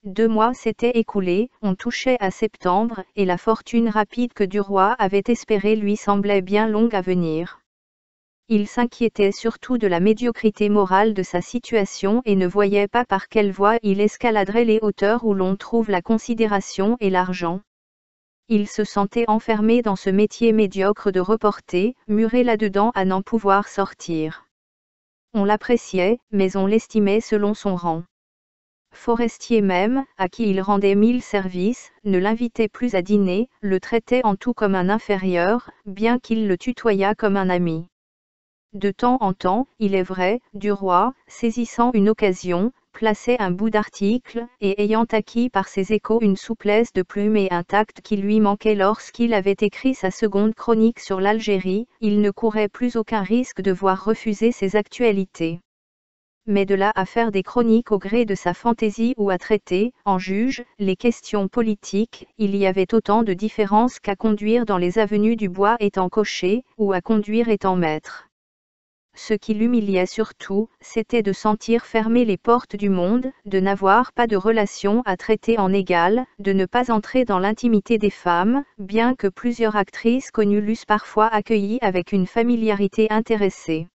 2 mois s'étaient écoulés, on touchait à septembre, et la fortune rapide que du roi avait espérée lui semblait bien longue à venir. Il s'inquiétait surtout de la médiocrité morale de sa situation et ne voyait pas par quelle voie il escaladerait les hauteurs où l'on trouve la considération et l'argent. Il se sentait enfermé dans ce métier médiocre de reporter, muré là-dedans à n'en pouvoir sortir. On l'appréciait, mais on l'estimait selon son rang. Forestier même, à qui il rendait 1000 services, ne l'invitait plus à dîner, le traitait en tout comme un inférieur, bien qu'il le tutoyât comme un ami. De temps en temps, il est vrai, du roi, saisissant une occasion, plaçait un bout d'article, et ayant acquis par ses échos une souplesse de plume et un tact qui lui manquait lorsqu'il avait écrit sa seconde chronique sur l'Algérie, il ne courait plus aucun risque de voir refuser ses actualités. Mais de là à faire des chroniques au gré de sa fantaisie ou à traiter, en juge, les questions politiques, il y avait autant de différence qu'à conduire dans les avenues du bois étant cocher, ou à conduire étant maître. Ce qui l'humiliait surtout, c'était de sentir fermer les portes du monde, de n'avoir pas de relations à traiter en égal, de ne pas entrer dans l'intimité des femmes, bien que plusieurs actrices connues l'eussent parfois accueilli avec une familiarité intéressée.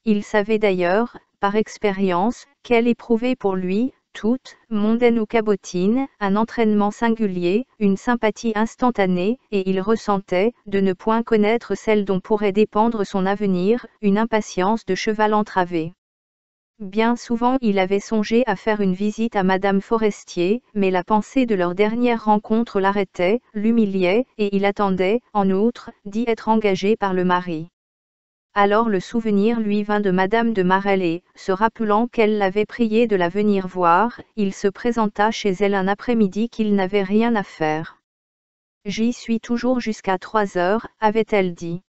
Il savait d'ailleurs, par expérience, qu'elle éprouvait pour lui, toute, mondaine ou cabotine, un entraînement singulier, une sympathie instantanée, et il ressentait, de ne point connaître celle dont pourrait dépendre son avenir, une impatience de cheval entravé. Bien souvent il avait songé à faire une visite à Madame Forestier, mais la pensée de leur dernière rencontre l'arrêtait, l'humiliait, et il attendait, en outre, d'y être engagé par le mari. Alors le souvenir lui vint de Madame de Marelle et, se rappelant qu'elle l'avait prié de la venir voir, il se présenta chez elle un après-midi qu'il n'avait rien à faire. « J'y suis toujours jusqu'à 3 heures, avait-elle dit.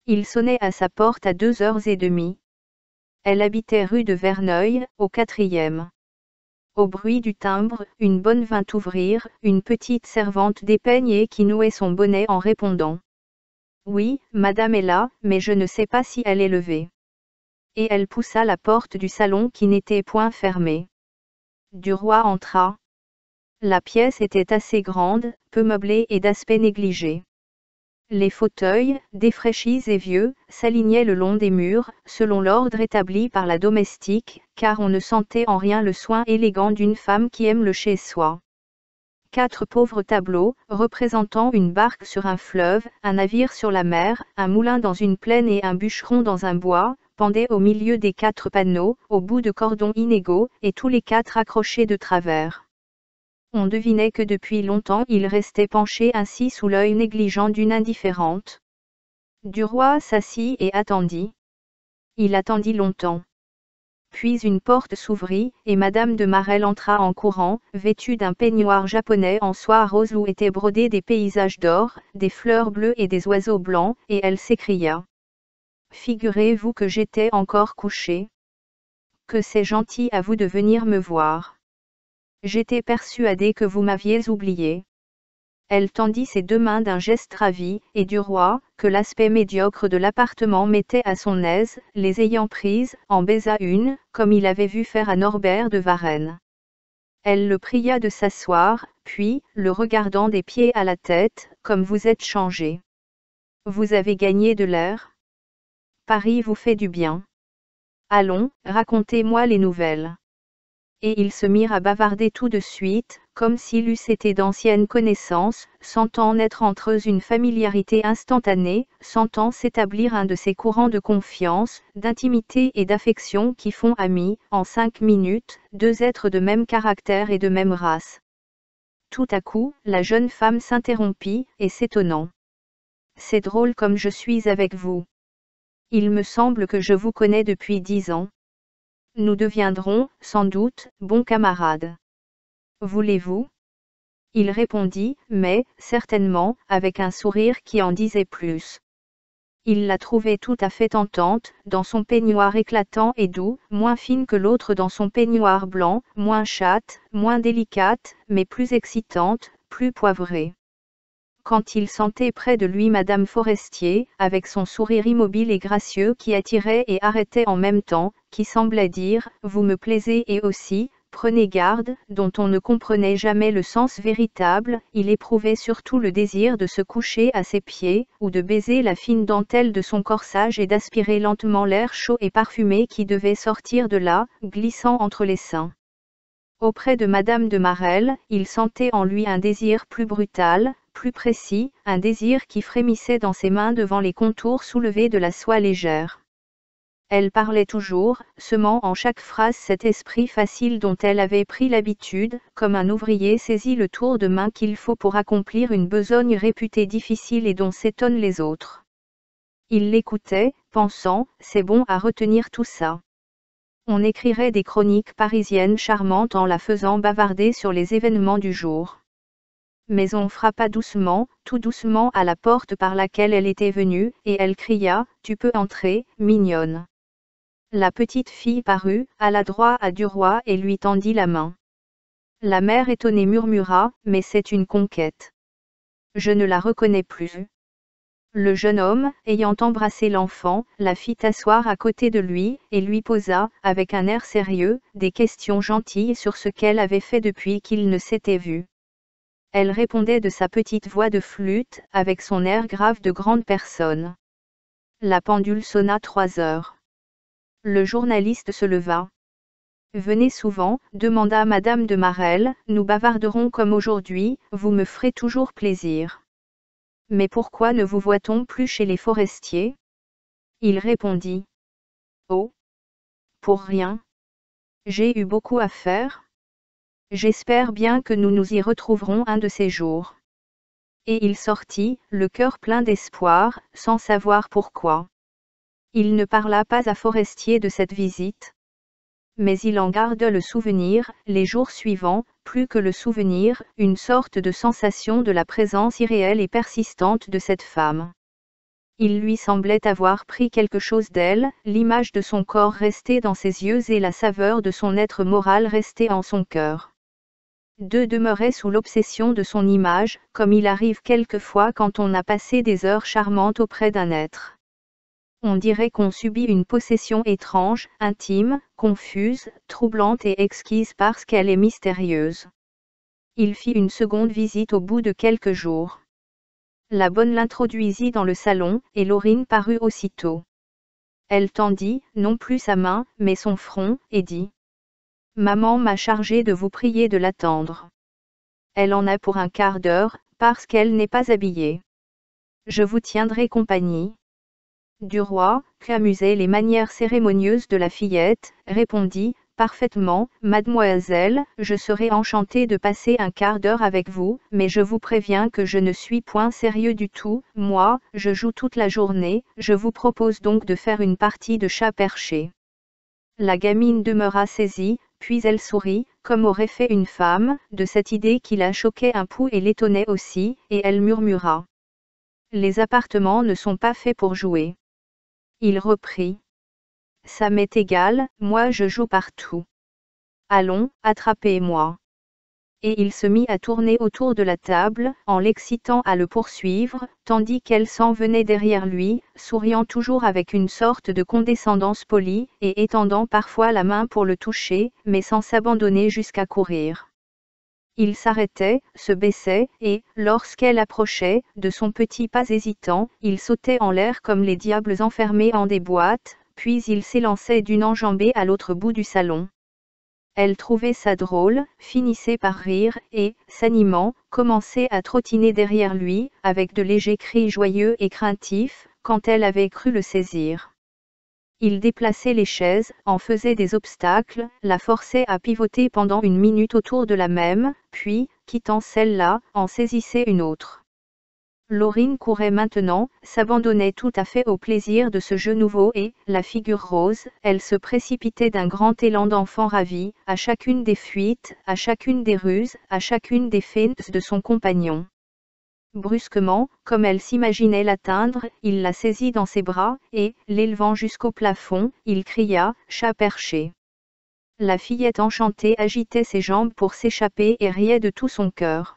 Il sonnait à sa porte à 2h30. Elle habitait rue de Verneuil, au 4e. Au bruit du timbre, une bonne vint ouvrir, une petite servante dépeignée qui nouait son bonnet en répondant. Oui, madame est là, mais je ne sais pas si elle est levée. Et elle poussa la porte du salon qui n'était point fermée. Du roi entra. La pièce était assez grande, peu meublée et d'aspect négligé. Les fauteuils, défraîchis et vieux, s'alignaient le long des murs, selon l'ordre établi par la domestique, car on ne sentait en rien le soin élégant d'une femme qui aime le chez-soi. 4 pauvres tableaux, représentant une barque sur un fleuve, un navire sur la mer, un moulin dans une plaine et un bûcheron dans un bois, pendaient au milieu des 4 panneaux, au bout de cordons inégaux, et tous les 4 accrochés de travers. On devinait que depuis longtemps il restait penché ainsi sous l'œil négligent d'une indifférente. Du roi s'assit et attendit. Il attendit longtemps. Puis une porte s'ouvrit, et Madame de Marelle entra en courant, vêtue d'un peignoir japonais en soie rose où étaient brodés des paysages d'or, des fleurs bleues et des oiseaux blancs, et elle s'écria. « Figurez-vous que j'étais encore couchée. Que c'est gentil à vous de venir me voir. J'étais persuadée que vous m'aviez oublié. » Elle tendit ses 2 mains d'un geste ravi, et du roi, que l'aspect médiocre de l'appartement mettait à son aise, les ayant prises, en baisa une, comme il avait vu faire à Norbert de Varenne. Elle le pria de s'asseoir, puis, le regardant des pieds à la tête, comme vous êtes changé. Vous avez gagné de l'air. Paris vous fait du bien. Allons, racontez-moi les nouvelles. Et ils se mirent à bavarder tout de suite, comme s'ils eussent été d'anciennes connaissances, sentant naître entre eux une familiarité instantanée, sentant s'établir un de ces courants de confiance, d'intimité et d'affection qui font amis, en 5 minutes, 2 êtres de même caractère et de même race. Tout à coup, la jeune femme s'interrompit, et s'étonnant. « C'est drôle comme je suis avec vous. Il me semble que je vous connais depuis 10 ans. Nous deviendrons, sans doute, bons camarades. Voulez-vous ? » Il répondit, mais, certainement, avec un sourire qui en disait plus. Il la trouvait tout à fait tentante, dans son peignoir éclatant et doux, moins fine que l'autre dans son peignoir blanc, moins chatte, moins délicate, mais plus excitante, plus poivrée. Quand il sentait près de lui Madame Forestier, avec son sourire immobile et gracieux qui attirait et arrêtait en même temps, qui semblait dire « Vous me plaisez » et aussi, prenez garde, dont on ne comprenait jamais le sens véritable, il éprouvait surtout le désir de se coucher à ses pieds, ou de baiser la fine dentelle de son corsage et d'aspirer lentement l'air chaud et parfumé qui devait sortir de là, glissant entre les seins. Auprès de Madame de Marelle, il sentait en lui un désir plus brutal, plus précis, un désir qui frémissait dans ses mains devant les contours soulevés de la soie légère. Elle parlait toujours, semant en chaque phrase cet esprit facile dont elle avait pris l'habitude, comme un ouvrier saisit le tour de main qu'il faut pour accomplir une besogne réputée difficile et dont s'étonnent les autres. Il l'écoutait, pensant, c'est bon à retenir tout ça. On écrirait des chroniques parisiennes charmantes en la faisant bavarder sur les événements du jour. Mais on frappa doucement, tout doucement à la porte par laquelle elle était venue, et elle cria, « Tu peux entrer, mignonne !» La petite fille parut, alla droit à Duroy et lui tendit la main. La mère étonnée murmura, « Mais c'est une conquête. Je ne la reconnais plus. » Le jeune homme, ayant embrassé l'enfant, la fit asseoir à côté de lui, et lui posa, avec un air sérieux, des questions gentilles sur ce qu'elle avait fait depuis qu'ils ne s'étaient vus. Elle répondait de sa petite voix de flûte, avec son air grave de grande personne. La pendule sonna 3 heures. Le journaliste se leva. « Venez souvent, » demanda Madame de Marelle, « nous bavarderons comme aujourd'hui, vous me ferez toujours plaisir. » « Mais pourquoi ne vous voit-on plus chez les forestiers ?» Il répondit. « Oh, pour rien. J'ai eu beaucoup à faire. J'espère bien que nous nous y retrouverons un de ces jours. » Et il sortit, le cœur plein d'espoir, sans savoir pourquoi. Il ne parla pas à Forestier de cette visite. Mais il en garde le souvenir, les jours suivants, plus que le souvenir, une sorte de sensation de la présence irréelle et persistante de cette femme. Il lui semblait avoir pris quelque chose d'elle, l'image de son corps restait dans ses yeux et la saveur de son être moral restait en son cœur. Deux demeuraient sous l'obsession de son image, comme il arrive quelquefois quand on a passé des heures charmantes auprès d'un être. On dirait qu'on subit une possession étrange, intime, confuse, troublante et exquise parce qu'elle est mystérieuse. Il fit une seconde visite au bout de quelques jours. La bonne l'introduisit dans le salon, et Laurine parut aussitôt. Elle tendit, non plus sa main, mais son front, et dit. « Maman m'a chargé de vous prier de l'attendre. Elle en a pour un quart d'heure, parce qu'elle n'est pas habillée. Je vous tiendrai compagnie. » Duroy, qu'amusaient les manières cérémonieuses de la fillette, répondit, « Parfaitement, mademoiselle, je serai enchanté de passer un quart d'heure avec vous, mais je vous préviens que je ne suis point sérieux du tout, moi, je joue toute la journée, je vous propose donc de faire une partie de chat perché. » La gamine demeura saisie, puis elle sourit, comme aurait fait une femme, de cette idée qui la choquait un peu et l'étonnait aussi, et elle murmura. « Les appartements ne sont pas faits pour jouer. » Il reprit. « Ça m'est égal, moi je joue partout. Allons, attrapez-moi. » Et il se mit à tourner autour de la table, en l'excitant à le poursuivre, tandis qu'elle s'en venait derrière lui, souriant toujours avec une sorte de condescendance polie, et étendant parfois la main pour le toucher, mais sans s'abandonner jusqu'à courir. Il s'arrêtait, se baissait, et, lorsqu'elle approchait, de son petit pas hésitant, il sautait en l'air comme les diables enfermés en des boîtes, puis il s'élançait d'une enjambée à l'autre bout du salon. Elle trouvait ça drôle, finissait par rire, et, s'animant, commençait à trottiner derrière lui, avec de légers cris joyeux et craintifs, quand elle avait cru le saisir. Il déplaçait les chaises, en faisait des obstacles, la forçait à pivoter pendant une minute autour de la même, puis, quittant celle-là, en saisissait une autre. Laurine courait maintenant, s'abandonnait tout à fait au plaisir de ce jeu nouveau et, la figure rose, elle se précipitait d'un grand élan d'enfant ravi, à chacune des fuites, à chacune des ruses, à chacune des feintes de son compagnon. Brusquement, comme elle s'imaginait l'atteindre, il la saisit dans ses bras, et, l'élevant jusqu'au plafond, il cria, « Chat perché !» La fillette enchantée agitait ses jambes pour s'échapper et riait de tout son cœur.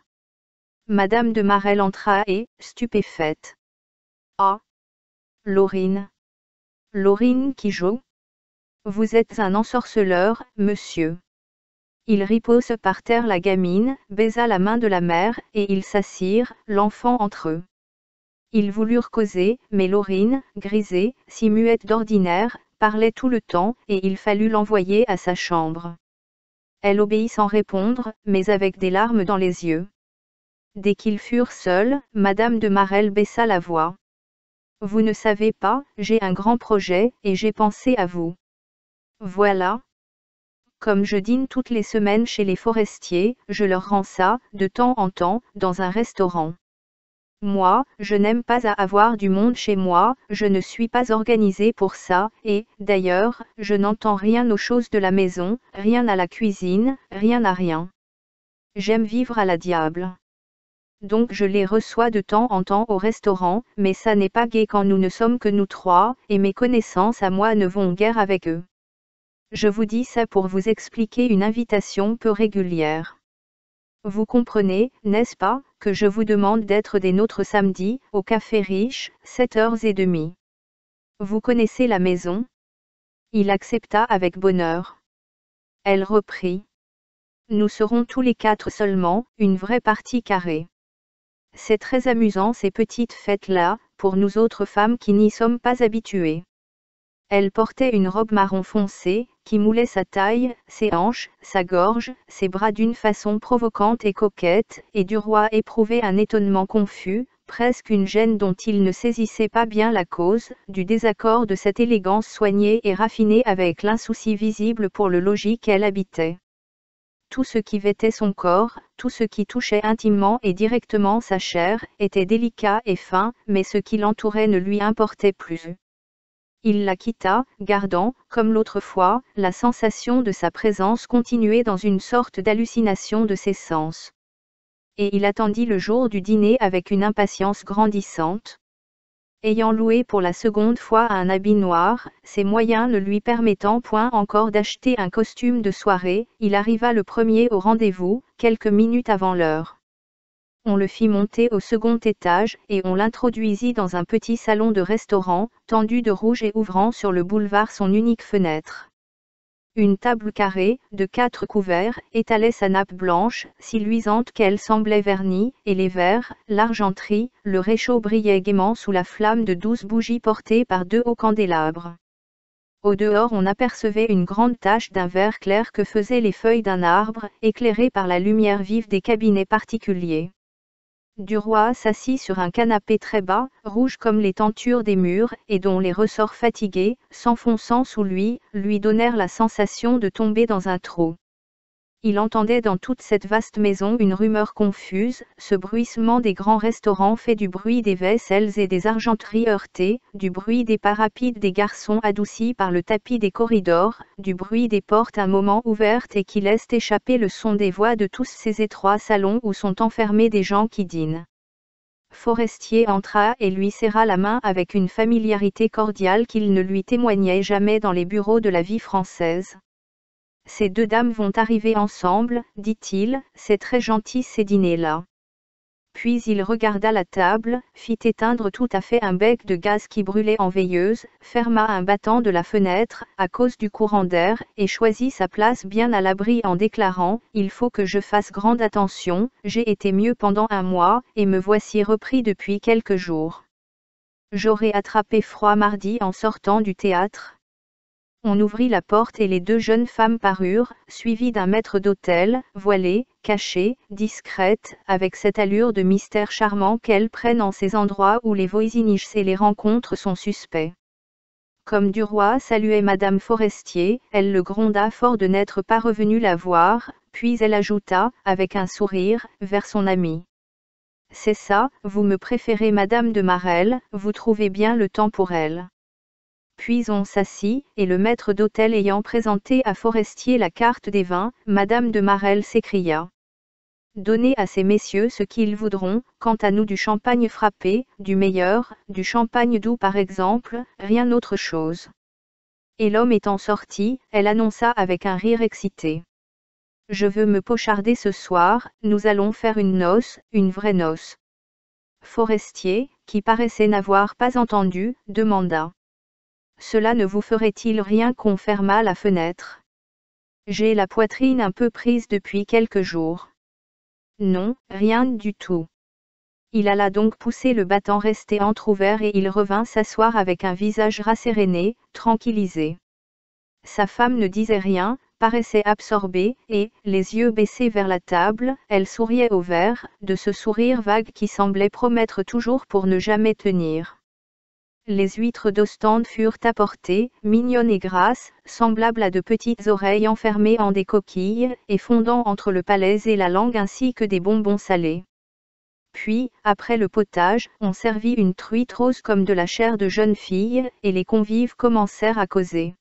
Madame de Marelle entra et, stupéfaite. « Ah ! Laurine ! Laurine qui joue ? Vous êtes un ensorceleur, monsieur. Il ripose par terre la gamine, baisa la main de la mère, et ils s'assirent, l'enfant entre eux. Ils voulurent causer, mais Laurine, grisée, si muette d'ordinaire, parlait tout le temps, et il fallut l'envoyer à sa chambre. Elle obéit sans répondre, mais avec des larmes dans les yeux. Dès qu'ils furent seuls, Madame de Marelle baissa la voix. « Vous ne savez pas, j'ai un grand projet, et j'ai pensé à vous. Voilà. Comme je dîne toutes les semaines chez les Forestiers, je leur rends ça, de temps en temps, dans un restaurant. Moi, je n'aime pas à avoir du monde chez moi, je ne suis pas organisée pour ça, et, d'ailleurs, je n'entends rien aux choses de la maison, rien à la cuisine, rien à rien. J'aime vivre à la diable. Donc je les reçois de temps en temps au restaurant, mais ça n'est pas gai quand nous ne sommes que nous trois, et mes connaissances à moi ne vont guère avec eux. Je vous dis ça pour vous expliquer une invitation peu régulière. Vous comprenez, n'est-ce pas, que je vous demande d'être des nôtres samedi, au Café Riche, 7h30. Vous connaissez la maison ? Il accepta avec bonheur. Elle reprit. Nous serons tous les quatre seulement, une vraie partie carrée. C'est très amusant ces petites fêtes-là, pour nous autres femmes qui n'y sommes pas habituées. Elle portait une robe marron foncé, qui moulait sa taille, ses hanches, sa gorge, ses bras d'une façon provocante et coquette, et Duroy éprouvait un étonnement confus, presque une gêne dont il ne saisissait pas bien la cause, du désaccord de cette élégance soignée et raffinée avec l'insouci visible pour le logis qu'elle habitait. Tout ce qui vêtait son corps, tout ce qui touchait intimement et directement sa chair, était délicat et fin, mais ce qui l'entourait ne lui importait plus. Il la quitta, gardant, comme l'autre fois, la sensation de sa présence continuée dans une sorte d'hallucination de ses sens. Et il attendit le jour du dîner avec une impatience grandissante. Ayant loué pour la seconde fois un habit noir, ses moyens ne lui permettant point encore d'acheter un costume de soirée, il arriva le premier au rendez-vous, quelques minutes avant l'heure. On le fit monter au second étage, et on l'introduisit dans un petit salon de restaurant, tendu de rouge et ouvrant sur le boulevard son unique fenêtre. Une table carrée, de 4 couverts, étalait sa nappe blanche, si luisante qu'elle semblait vernie, et les verres, l'argenterie, le réchaud brillaient gaiement sous la flamme de 12 bougies portées par 2 hauts candélabres. Au dehors on apercevait une grande tache d'un vert clair que faisaient les feuilles d'un arbre, éclairées par la lumière vive des cabinets particuliers. Duroy s'assit sur un canapé très bas, rouge comme les tentures des murs, et dont les ressorts fatigués, s'enfonçant sous lui, lui donnèrent la sensation de tomber dans un trou. Il entendait dans toute cette vaste maison une rumeur confuse, ce bruissement des grands restaurants fait du bruit des vaisselles et des argenteries heurtées, du bruit des pas rapides des garçons adoucis par le tapis des corridors, du bruit des portes un moment ouvertes et qui laissent échapper le son des voix de tous ces étroits salons où sont enfermés des gens qui dînent. Forestier entra et lui serra la main avec une familiarité cordiale qu'il ne lui témoignait jamais dans les bureaux de la vie française. « Ces deux dames vont arriver ensemble, dit-il, c'est très gentil ces dîners-là. » Puis il regarda la table, fit éteindre tout à fait un bec de gaz qui brûlait en veilleuse, ferma un battant de la fenêtre, à cause du courant d'air, et choisit sa place bien à l'abri en déclarant « Il faut que je fasse grande attention, j'ai été mieux pendant un mois, et me voici repris depuis quelques jours. J'aurais attrapé froid mardi en sortant du théâtre. » On ouvrit la porte et les deux jeunes femmes parurent, suivies d'un maître d'hôtel, voilée, cachée, discrète, avec cette allure de mystère charmant qu'elles prennent en ces endroits où les voisinages et les rencontres sont suspects. Comme Duroy saluait Madame Forestier, elle le gronda fort de n'être pas revenue la voir, puis elle ajouta, avec un sourire, vers son amie. « C'est ça, vous me préférez Madame de Marelle, vous trouvez bien le temps pour elle. » Puis on s'assit, et le maître d'hôtel ayant présenté à Forestier la carte des vins, Madame de Marelle s'écria. « Donnez à ces messieurs ce qu'ils voudront, quant à nous du champagne frappé, du meilleur, du champagne doux par exemple, rien autre chose. » Et l'homme étant sorti, elle annonça avec un rire excité. « Je veux me pocharder ce soir, nous allons faire une noce, une vraie noce. » Forestier, qui paraissait n'avoir pas entendu, demanda. « Cela ne vous ferait-il rien qu'on fermât la fenêtre ? J'ai la poitrine un peu prise depuis quelques jours. Non, rien du tout. Il alla donc pousser le battant resté entrouvert et il revint s'asseoir avec un visage rasséréné, tranquillisé. Sa femme ne disait rien, paraissait absorbée, et, les yeux baissés vers la table, elle souriait au verre, de ce sourire vague qui semblait promettre toujours pour ne jamais tenir. Les huîtres d'Ostende furent apportées, mignonnes et grasses, semblables à de petites oreilles enfermées en des coquilles, et fondant entre le palais et la langue ainsi que des bonbons salés. Puis, après le potage, on servit une truite rose comme de la chair de jeune fille, et les convives commencèrent à causer.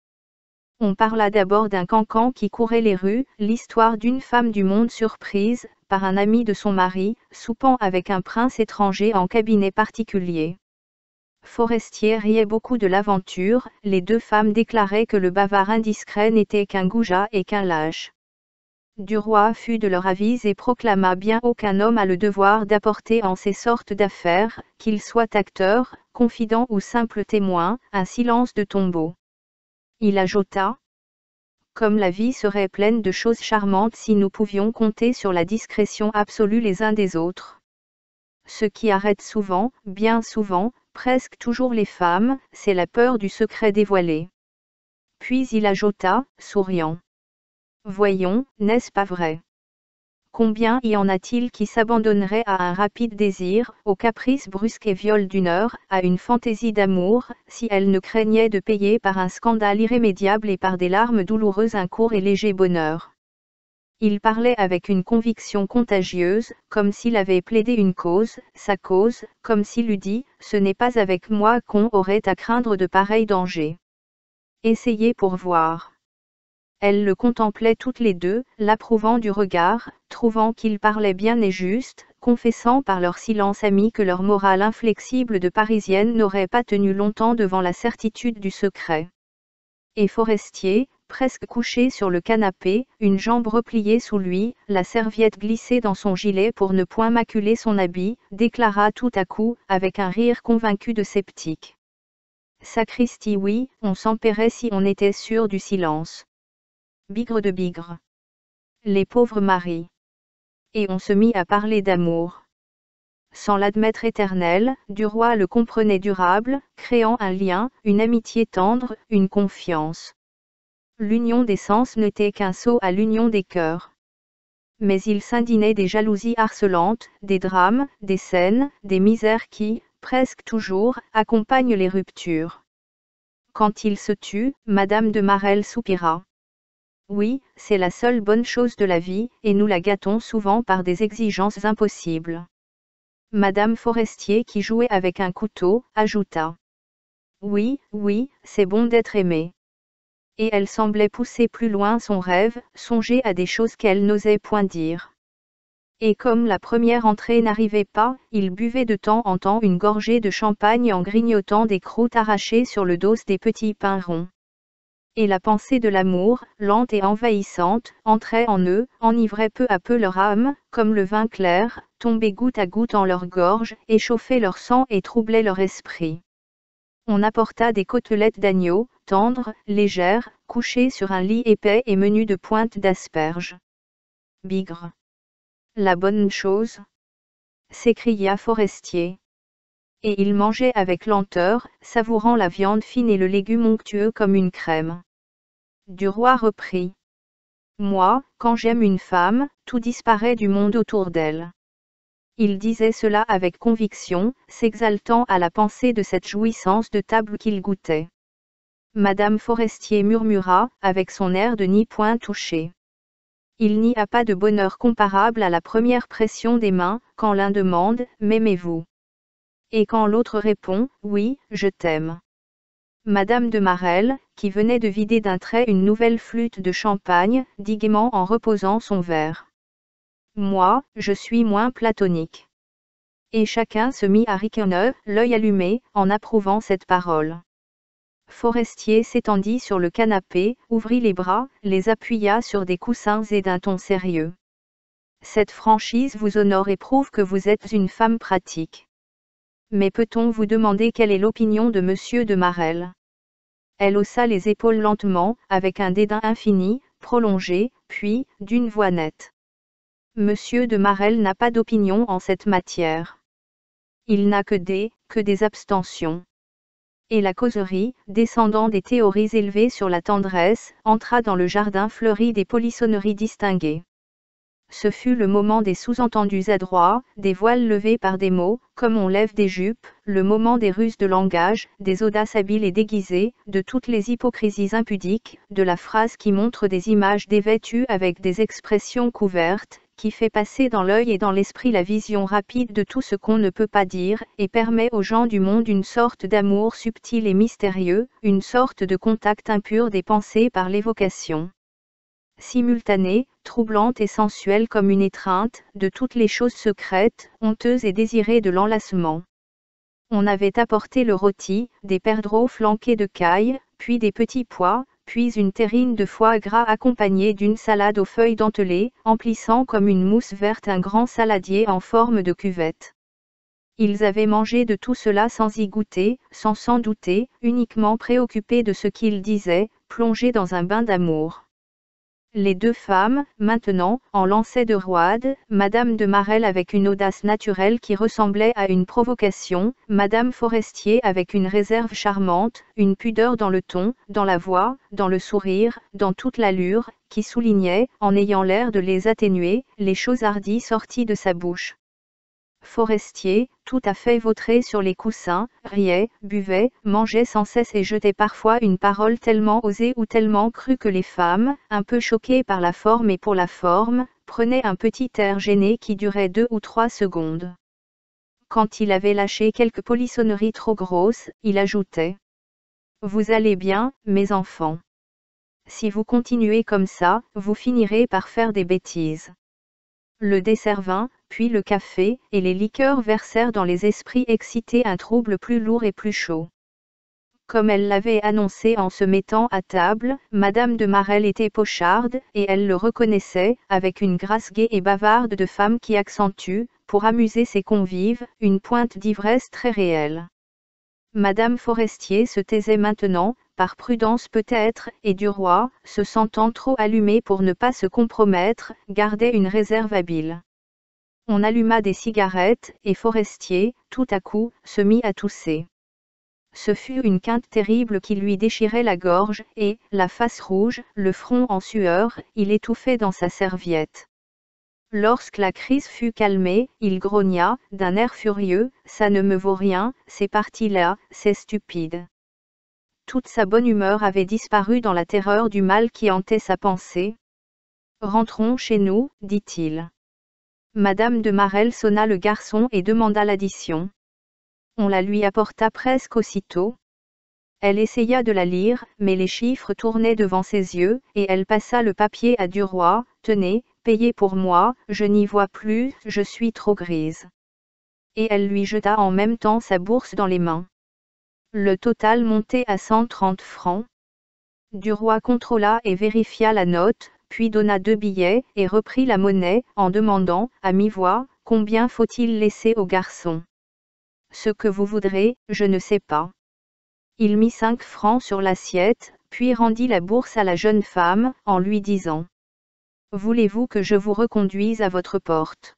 On parla d'abord d'un cancan qui courait les rues, l'histoire d'une femme du monde surprise, par un ami de son mari, soupant avec un prince étranger en cabinet particulier. Forestier riait beaucoup de l'aventure, les deux femmes déclaraient que le bavard indiscret n'était qu'un goujat et qu'un lâche. Duroy fut de leur avis et proclama bien aucun homme a le devoir d'apporter en ces sortes d'affaires, qu'il soit acteur, confident ou simple témoin, un silence de tombeau. Il ajouta: comme la vie serait pleine de choses charmantes si nous pouvions compter sur la discrétion absolue les uns des autres. Ce qui arrête souvent, bien souvent, presque toujours les femmes, c'est la peur du secret dévoilé. Puis il ajouta, souriant: voyons, n'est-ce pas vrai? Combien y en a-t-il qui s'abandonneraient à un rapide désir, au caprice brusque et viol d'une heure, à une fantaisie d'amour, si elles ne craignaient de payer par un scandale irrémédiable et par des larmes douloureuses un court et léger bonheur? Il parlait avec une conviction contagieuse, comme s'il avait plaidé une cause, sa cause, comme s'il eût dit, ce n'est pas avec moi qu'on aurait à craindre de pareils dangers. Essayez pour voir. Elles le contemplaient toutes les deux, l'approuvant du regard, trouvant qu'il parlait bien et juste, confessant par leur silence ami que leur morale inflexible de Parisienne n'aurait pas tenu longtemps devant la certitude du secret. Et Forestier, presque couché sur le canapé, une jambe repliée sous lui, la serviette glissée dans son gilet pour ne point maculer son habit, déclara tout à coup, avec un rire convaincu de sceptique: sacristi, oui, on s'en paierait si on était sûr du silence. Bigre de bigre. Les pauvres maris. Et on se mit à parler d'amour. Sans l'admettre éternel, Duroy le comprenait durable, créant un lien, une amitié tendre, une confiance. L'union des sens n'était qu'un saut à l'union des cœurs. Mais il s'indignait des jalousies harcelantes, des drames, des scènes, des misères qui, presque toujours, accompagnent les ruptures. Quand il se tut, Madame de Marelle soupira. Oui, c'est la seule bonne chose de la vie, et nous la gâtons souvent par des exigences impossibles. Madame Forestier, qui jouait avec un couteau, ajouta: oui, oui, c'est bon d'être aimée. Et elle semblait pousser plus loin son rêve, songer à des choses qu'elle n'osait point dire. Et comme la première entrée n'arrivait pas, il buvait de temps en temps une gorgée de champagne en grignotant des croûtes arrachées sur le dos des petits pains ronds. Et la pensée de l'amour, lente et envahissante, entrait en eux, enivrait peu à peu leur âme, comme le vin clair, tombait goutte à goutte en leur gorge, échauffait leur sang et troublait leur esprit. On apporta des côtelettes d'agneau, tendres, légères, couchées sur un lit épais et menues de pointes d'asperges. Bigre. La bonne chose? S'écria Forestier. Et il mangeait avec lenteur, savourant la viande fine et le légume onctueux comme une crème. Duroy reprit: moi, quand j'aime une femme, tout disparaît du monde autour d'elle. Il disait cela avec conviction, s'exaltant à la pensée de cette jouissance de table qu'il goûtait. Madame Forestier murmura, avec son air de n'y point toucher: il n'y a pas de bonheur comparable à la première pression des mains, quand l'un demande « m'aimez-vous » et quand l'autre répond « oui, je t'aime ». Madame de Marelle, qui venait de vider d'un trait une nouvelle flûte de champagne, dit gaiement en reposant son verre: moi, je suis moins platonique. Et chacun se mit à ricaner, l'œil allumé, en approuvant cette parole. Forestier s'étendit sur le canapé, ouvrit les bras, les appuya sur des coussins et d'un ton sérieux: cette franchise vous honore et prouve que vous êtes une femme pratique. Mais peut-on vous demander quelle est l'opinion de Monsieur de Marelle? Elle haussa les épaules lentement, avec un dédain infini, prolongé, puis, d'une voix nette. Monsieur de Marelle n'a pas d'opinion en cette matière. Il n'a que des abstentions. Et la causerie, descendant des théories élevées sur la tendresse, entra dans le jardin fleuri des polissonneries distinguées. Ce fut le moment des sous-entendus adroits, des voiles levés par des mots, comme on lève des jupes, le moment des ruses de langage, des audaces habiles et déguisées, de toutes les hypocrisies impudiques, de la phrase qui montre des images dévêtues avec des expressions couvertes, qui fait passer dans l'œil et dans l'esprit la vision rapide de tout ce qu'on ne peut pas dire, et permet aux gens du monde une sorte d'amour subtil et mystérieux, une sorte de contact impur des pensées par l'évocation simultanée, troublante et sensuelle comme une étreinte, de toutes les choses secrètes, honteuses et désirées de l'enlacement. On avait apporté le rôti, des perdreaux flanqués de caille, puis des petits pois, puis une terrine de foie gras accompagnée d'une salade aux feuilles dentelées, emplissant comme une mousse verte un grand saladier en forme de cuvette. Ils avaient mangé de tout cela sans y goûter, sans s'en douter, uniquement préoccupés de ce qu'ils disaient, plongés dans un bain d'amour. Les deux femmes, maintenant, en lançaient de roide, Madame de Marelle avec une audace naturelle qui ressemblait à une provocation, Madame Forestier avec une réserve charmante, une pudeur dans le ton, dans la voix, dans le sourire, dans toute l'allure, qui soulignait, en ayant l'air de les atténuer, les choses hardies sorties de sa bouche. Forestier, tout à fait vautré sur les coussins, riait, buvait, mangeait sans cesse et jetait parfois une parole tellement osée ou tellement crue que les femmes, un peu choquées par la forme et pour la forme, prenaient un petit air gêné qui durait 2 ou 3 secondes. Quand il avait lâché quelques polissonneries trop grosses, il ajoutait : « Vous allez bien, mes enfants. Si vous continuez comme ça, vous finirez par faire des bêtises. » Le dessert vint, puis le café, et les liqueurs versèrent dans les esprits excités un trouble plus lourd et plus chaud. Comme elle l'avait annoncé en se mettant à table, Madame de Marelle était pocharde, et elle le reconnaissait, avec une grâce gaie et bavarde de femme qui accentue, pour amuser ses convives, une pointe d'ivresse très réelle. Madame Forestier se taisait maintenant, par prudence peut-être, et Duroy, se sentant trop allumé pour ne pas se compromettre, gardait une réserve habile. On alluma des cigarettes, et Forestier, tout à coup, se mit à tousser. Ce fut une quinte terrible qui lui déchirait la gorge, et, la face rouge, le front en sueur, il étouffait dans sa serviette. Lorsque la crise fut calmée, il grogna, d'un air furieux, « Ça ne me vaut rien, ces parties-là, c'est stupide. » Toute sa bonne humeur avait disparu dans la terreur du mal qui hantait sa pensée. « Rentrons chez nous, dit-il. » Madame de Marelle sonna le garçon et demanda l'addition. On la lui apporta presque aussitôt. Elle essaya de la lire, mais les chiffres tournaient devant ses yeux, et elle passa le papier à Duroy. « Tenez, payez pour moi, je n'y vois plus, je suis trop grise. » Et elle lui jeta en même temps sa bourse dans les mains. Le total montait à 130 francs. Duroy contrôla et vérifia la note, puis donna 2 billets, et reprit la monnaie, en demandant, à mi-voix, « Combien faut-il laisser au garçon ? » « Ce que vous voudrez, je ne sais pas. » Il mit 5 francs sur l'assiette, puis rendit la bourse à la jeune femme, en lui disant : « Voulez-vous que je vous reconduise à votre porte ? »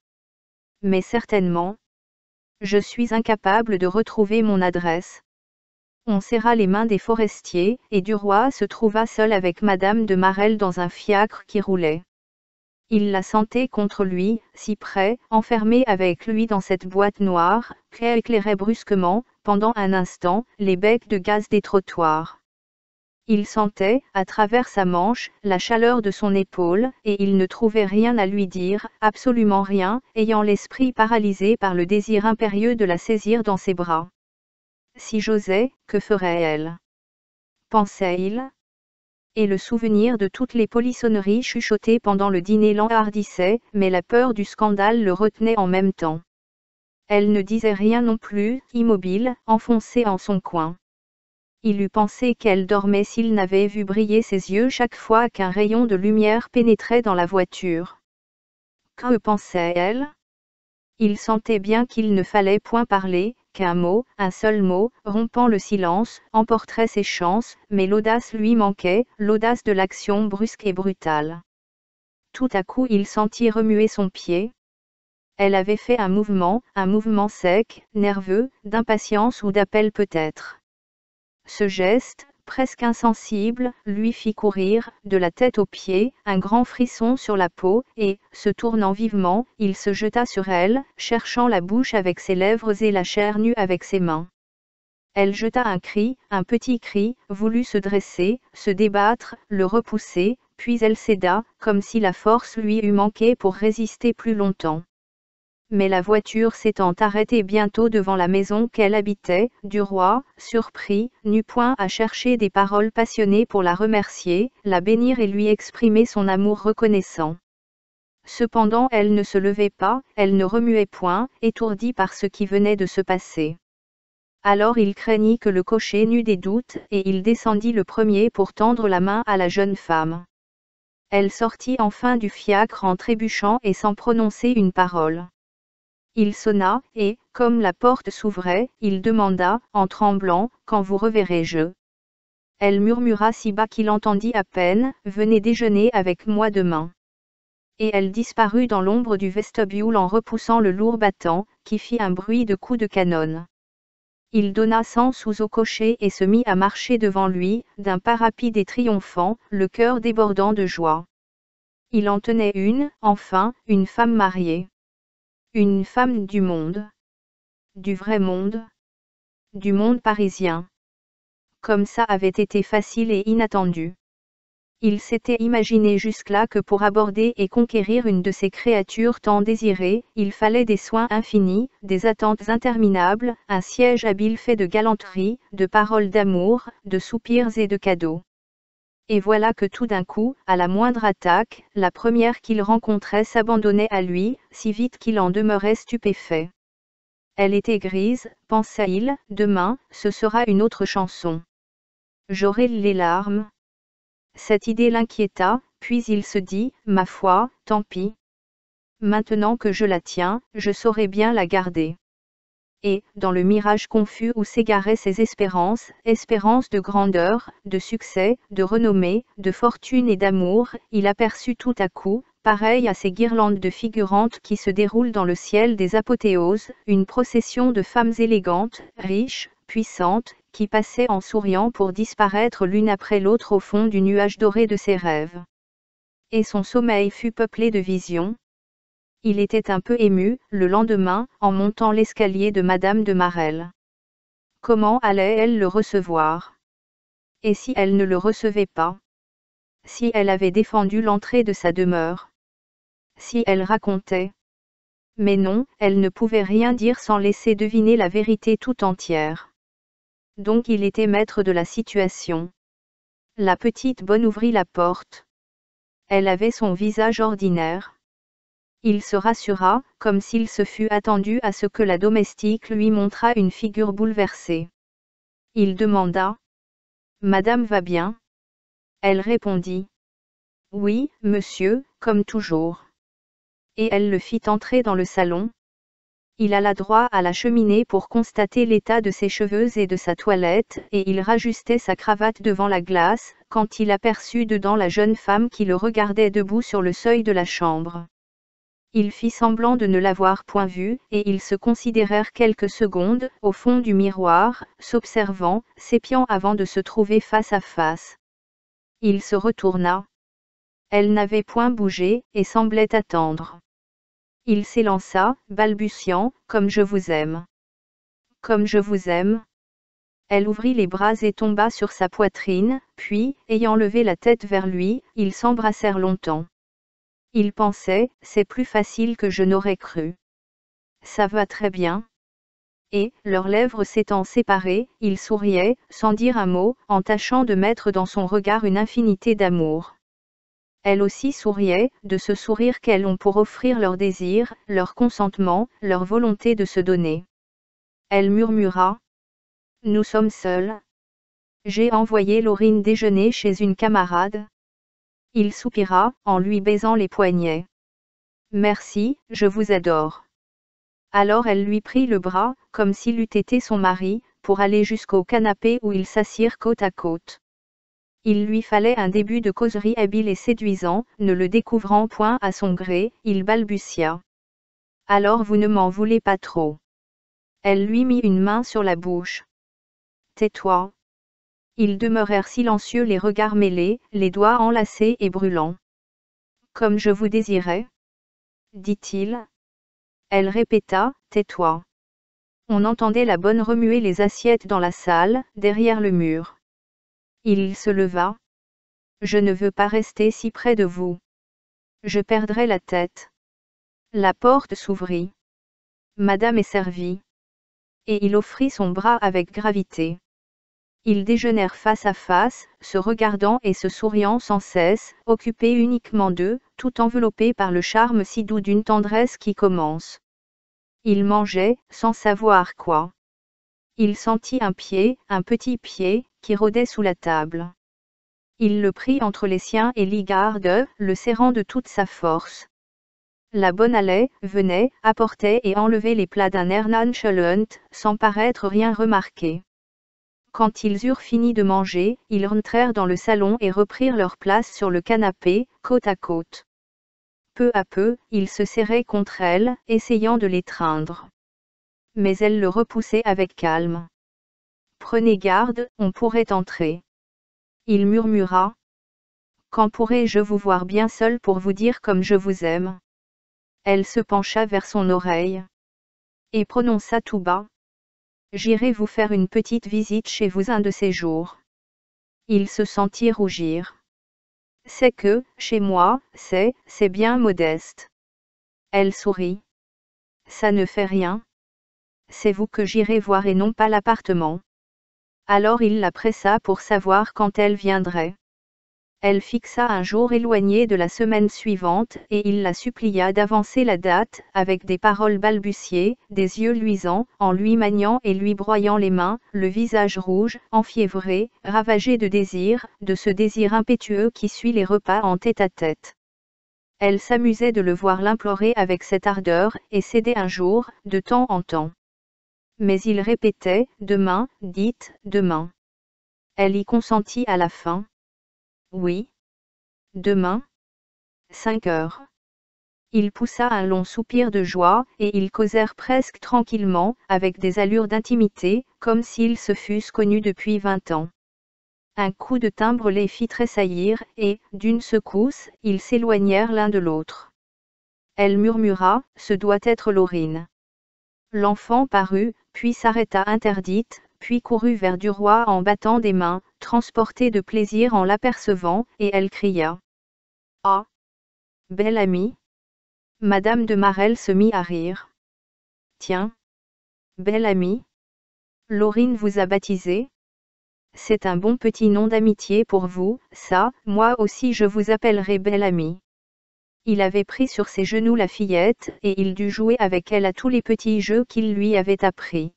« Mais certainement. Je suis incapable de retrouver mon adresse. » On serra les mains des forestiers, et Duroy se trouva seul avec Madame de Marelle dans un fiacre qui roulait. Il la sentait contre lui, si près, enfermée avec lui dans cette boîte noire, qui éclairait brusquement, pendant un instant, les becs de gaz des trottoirs. Il sentait, à travers sa manche, la chaleur de son épaule, et il ne trouvait rien à lui dire, absolument rien, ayant l'esprit paralysé par le désir impérieux de la saisir dans ses bras. Si j'osais, que ferait-elle ? Pensait-il ? Et le souvenir de toutes les polissonneries chuchotées pendant le dîner l'enhardissait, mais la peur du scandale le retenait en même temps. Elle ne disait rien non plus, immobile, enfoncée en son coin. Il eût pensé qu'elle dormait s'il n'avait vu briller ses yeux chaque fois qu'un rayon de lumière pénétrait dans la voiture. Que pensait-elle ? Il sentait bien qu'il ne fallait point parler, qu'un mot, un seul mot, rompant le silence, emporterait ses chances, mais l'audace lui manquait, l'audace de l'action brusque et brutale. Tout à coup il sentit remuer son pied. Elle avait fait un mouvement sec, nerveux, d'impatience ou d'appel peut-être. Ce geste, presque insensible, lui fit courir, de la tête aux pieds, un grand frisson sur la peau, et, se tournant vivement, il se jeta sur elle, cherchant la bouche avec ses lèvres et la chair nue avec ses mains. Elle jeta un cri, un petit cri, voulut se dresser, se débattre, le repousser, puis elle céda, comme si la force lui eût manqué pour résister plus longtemps. Mais la voiture s'étant arrêtée bientôt devant la maison qu'elle habitait, Duroy, surpris, n'eut point à chercher des paroles passionnées pour la remercier, la bénir et lui exprimer son amour reconnaissant. Cependant elle ne se levait pas, elle ne remuait point, étourdie par ce qui venait de se passer. Alors il craignit que le cocher n'eût des doutes, et il descendit le premier pour tendre la main à la jeune femme. Elle sortit enfin du fiacre en trébuchant et sans prononcer une parole. Il sonna, et, comme la porte s'ouvrait, il demanda, en tremblant, « Quand vous reverrai-je » Elle murmura si bas qu'il entendit à peine, « Venez déjeuner avec moi demain » Et elle disparut dans l'ombre du vestibule en repoussant le lourd battant, qui fit un bruit de coups de canon. Il donna 100 sous au cocher et se mit à marcher devant lui, d'un pas rapide et triomphant, le cœur débordant de joie. Il en tenait une, enfin, une femme mariée. Une femme du monde. Du vrai monde. Du monde parisien. Comme ça avait été facile et inattendu. Il s'était imaginé jusque-là que pour aborder et conquérir une de ces créatures tant désirées, il fallait des soins infinis, des attentes interminables, un siège habile fait de galanterie, de paroles d'amour, de soupirs et de cadeaux. Et voilà que tout d'un coup, à la moindre attaque, la première qu'il rencontrait s'abandonnait à lui, si vite qu'il en demeurait stupéfait. Elle était grise, pensa-il, demain, ce sera une autre chanson. J'aurai les larmes. Cette idée l'inquiéta, puis il se dit, ma foi, tant pis. Maintenant que je la tiens, je saurai bien la garder. Et, dans le mirage confus où s'égaraient ses espérances, espérances de grandeur, de succès, de renommée, de fortune et d'amour, il aperçut tout à coup, pareil à ces guirlandes de figurantes qui se déroulent dans le ciel des apothéoses, une procession de femmes élégantes, riches, puissantes, qui passaient en souriant pour disparaître l'une après l'autre au fond du nuage doré de ses rêves. Et son sommeil fut peuplé de visions. Il était un peu ému, le lendemain, en montant l'escalier de Madame de Marelle. Comment allait-elle le recevoir? Et si elle ne le recevait pas? Si elle avait défendu l'entrée de sa demeure? Si elle racontait? Mais non, elle ne pouvait rien dire sans laisser deviner la vérité tout entière. Donc il était maître de la situation. La petite bonne ouvrit la porte. Elle avait son visage ordinaire. Il se rassura, comme s'il se fût attendu à ce que la domestique lui montrât une figure bouleversée. Il demanda. Madame va bien? Elle répondit. Oui, monsieur, comme toujours. Et elle le fit entrer dans le salon. Il alla droit à la cheminée pour constater l'état de ses cheveux et de sa toilette, et il rajustait sa cravate devant la glace, quand il aperçut dedans la jeune femme qui le regardait debout sur le seuil de la chambre. Il fit semblant de ne l'avoir point vue, et ils se considérèrent quelques secondes, au fond du miroir, s'observant, s'épiant avant de se trouver face à face. Il se retourna. Elle n'avait point bougé, et semblait attendre. Il s'élança, balbutiant, « Comme je vous aime. Comme je vous aime. » Elle ouvrit les bras et tomba sur sa poitrine, puis, ayant levé la tête vers lui, ils s'embrassèrent longtemps. Il pensait, c'est plus facile que je n'aurais cru. Ça va très bien. Et, leurs lèvres s'étant séparées, il souriait, sans dire un mot, en tâchant de mettre dans son regard une infinité d'amour. Elle aussi souriait, de ce sourire qu'elles ont pour offrir leur désir, leur consentement, leur volonté de se donner. Elle murmura. Nous sommes seuls. J'ai envoyé Laurine déjeuner chez une camarade. Il soupira, en lui baisant les poignets. Merci, je vous adore. Alors elle lui prit le bras, comme s'il eût été son mari, pour aller jusqu'au canapé où ils s'assirent côte à côte. Il lui fallait un début de causerie habile et séduisant, ne le découvrant point à son gré, il balbutia. Alors vous ne m'en voulez pas trop. Elle lui mit une main sur la bouche. Tais-toi. Ils demeurèrent silencieux, les regards mêlés, les doigts enlacés et brûlants. Comme je vous désirais, dit-il. Elle répéta, tais-toi. On entendait la bonne remuer les assiettes dans la salle, derrière le mur. Il se leva. Je ne veux pas rester si près de vous. Je perdrai la tête. La porte s'ouvrit. Madame est servie. Et il offrit son bras avec gravité. Ils déjeunèrent face à face, se regardant et se souriant sans cesse, occupés uniquement d'eux, tout enveloppés par le charme si doux d'une tendresse qui commence. Il mangeait, sans savoir quoi. Il sentit un pied, un petit pied, qui rôdait sous la table. Il le prit entre les siens et l'y garde, le serrant de toute sa force. La bonne allait, venait, apportait et enlevait les plats d'un air nonchalant, sans paraître rien remarquer. Quand ils eurent fini de manger, ils rentrèrent dans le salon et reprirent leur place sur le canapé, côte à côte. Peu à peu, il se serrait contre elle, essayant de l'étreindre. Mais elle le repoussait avec calme. « Prenez garde, on pourrait entrer. » Il murmura. « Quand pourrai-je vous voir bien seul pour vous dire comme je vous aime ?» Elle se pencha vers son oreille. Et prononça tout bas. « J'irai vous faire une petite visite chez vous un de ces jours. » Il se sentit rougir. « C'est que, chez moi, c'est bien modeste. » Elle sourit. « Ça ne fait rien. C'est vous que j'irai voir et non pas l'appartement. » Alors il la pressa pour savoir quand elle viendrait. Elle fixa un jour éloigné de la semaine suivante et il la supplia d'avancer la date, avec des paroles balbutiées, des yeux luisants, en lui maniant et lui broyant les mains, le visage rouge, enfiévré, ravagé de ce désir impétueux qui suit les repas en tête-à-tête. Elle s'amusait de le voir l'implorer avec cette ardeur, et cédait un jour, de temps en temps. Mais il répétait, demain, dites, demain. Elle y consentit à la fin. Oui. Demain. 5 heures. Il poussa un long soupir de joie, et ils causèrent presque tranquillement, avec des allures d'intimité, comme s'ils se fussent connus depuis 20 ans. Un coup de timbre les fit tressaillir, et, d'une secousse, ils s'éloignèrent l'un de l'autre. Elle murmura, « Ce doit être Laurine. » L'enfant parut, puis s'arrêta interdite, puis courut vers Duroy en battant des mains, transportée de plaisir en l'apercevant, et elle cria. « Ah! Belle amie !» Madame de Marelle se mit à rire. « Tiens! Belle amie! Laurine vous a baptisé? C'est un bon petit nom d'amitié pour vous, ça, moi aussi je vous appellerai belle amie. » Il avait pris sur ses genoux la fillette, et il dut jouer avec elle à tous les petits jeux qu'il lui avait appris.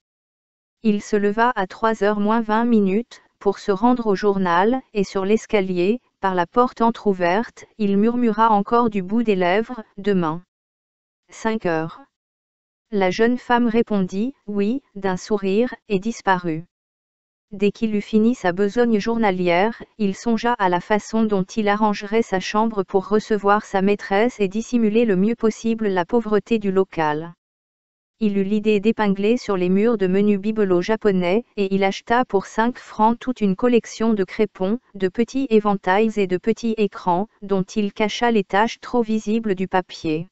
Il se leva à 3h moins 20 minutes, pour se rendre au journal, et sur l'escalier, par la porte entr'ouverte, il murmura encore du bout des lèvres, « Demain. 5 heures. » La jeune femme répondit, « Oui », d'un sourire, et disparut. Dès qu'il eut fini sa besogne journalière, il songea à la façon dont il arrangerait sa chambre pour recevoir sa maîtresse et dissimuler le mieux possible la pauvreté du local. Il eut l'idée d'épingler sur les murs de menus bibelots japonais, et il acheta pour 5 francs toute une collection de crépons, de petits éventails et de petits écrans, dont il cacha les taches trop visibles du papier.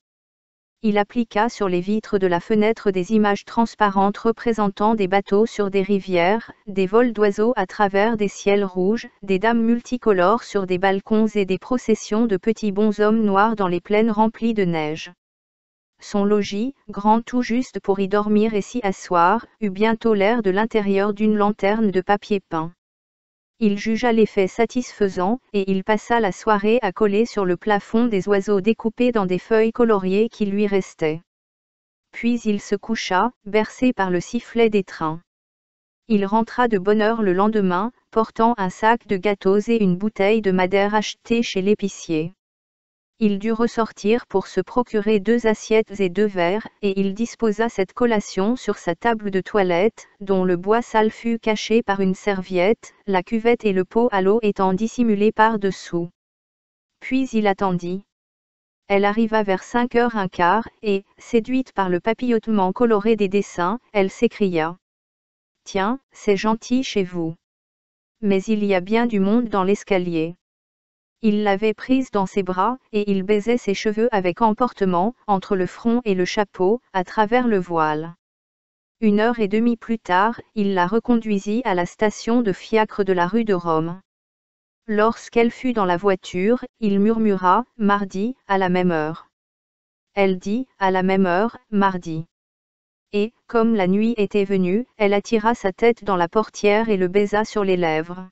Il appliqua sur les vitres de la fenêtre des images transparentes représentant des bateaux sur des rivières, des vols d'oiseaux à travers des ciels rouges, des dames multicolores sur des balcons et des processions de petits bonshommes noirs dans les plaines remplies de neige. Son logis, grand tout juste pour y dormir et s'y asseoir, eut bientôt l'air de l'intérieur d'une lanterne de papier peint. Il jugea l'effet satisfaisant, et il passa la soirée à coller sur le plafond des oiseaux découpés dans des feuilles coloriées qui lui restaient. Puis il se coucha, bercé par le sifflet des trains. Il rentra de bonne heure le lendemain, portant un sac de gâteaux et une bouteille de madère achetée chez l'épicier. Il dut ressortir pour se procurer 2 assiettes et 2 verres, et il disposa cette collation sur sa table de toilette, dont le bois sale fut caché par une serviette, la cuvette et le pot à l'eau étant dissimulés par-dessous. Puis il attendit. Elle arriva vers 5h15, et, séduite par le papillotement coloré des dessins, elle s'écria. « Tiens, c'est gentil chez vous. Mais il y a bien du monde dans l'escalier. » Il l'avait prise dans ses bras, et il baisait ses cheveux avec emportement, entre le front et le chapeau, à travers le voile. 1h30 plus tard, il la reconduisit à la station de fiacre de la rue de Rome. Lorsqu'elle fut dans la voiture, il murmura, « Mardi, à la même heure. » Elle dit, « À la même heure, mardi. » Et, comme la nuit était venue, elle attira sa tête dans la portière et le baisa sur les lèvres.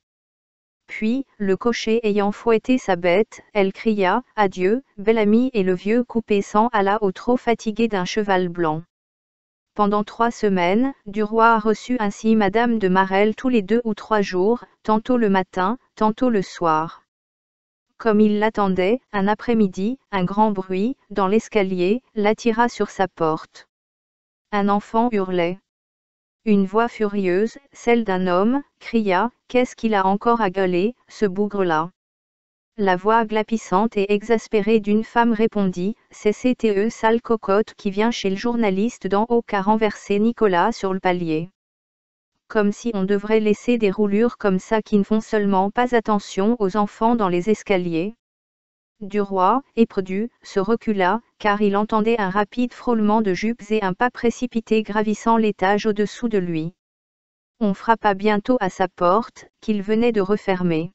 Puis, le cocher ayant fouetté sa bête, elle cria, « Adieu, belle amie » et le vieux coupé s'en alla au trot fatigué d'un cheval blanc. Pendant 3 semaines, Duroy reçut ainsi Madame de Marelle tous les 2 ou 3 jours, tantôt le matin, tantôt le soir. Comme il l'attendait, un après-midi, un grand bruit, dans l'escalier, l'attira sur sa porte. Un enfant hurlait. Une voix furieuse, celle d'un homme, cria, « Qu'est-ce qu'il a encore à gueuler, ce bougre-là » La voix glapissante et exaspérée d'une femme répondit, « C'est CTE sale cocotte qui vient chez le journaliste d'en haut qu'a renversé Nicolas sur le palier. » Comme si on devrait laisser des roulures comme ça qui ne font seulement pas attention aux enfants dans les escaliers. Duroy, éperdu, se recula, car il entendait un rapide frôlement de jupes et un pas précipité gravissant l'étage au-dessous de lui. On frappa bientôt à sa porte, qu'il venait de refermer.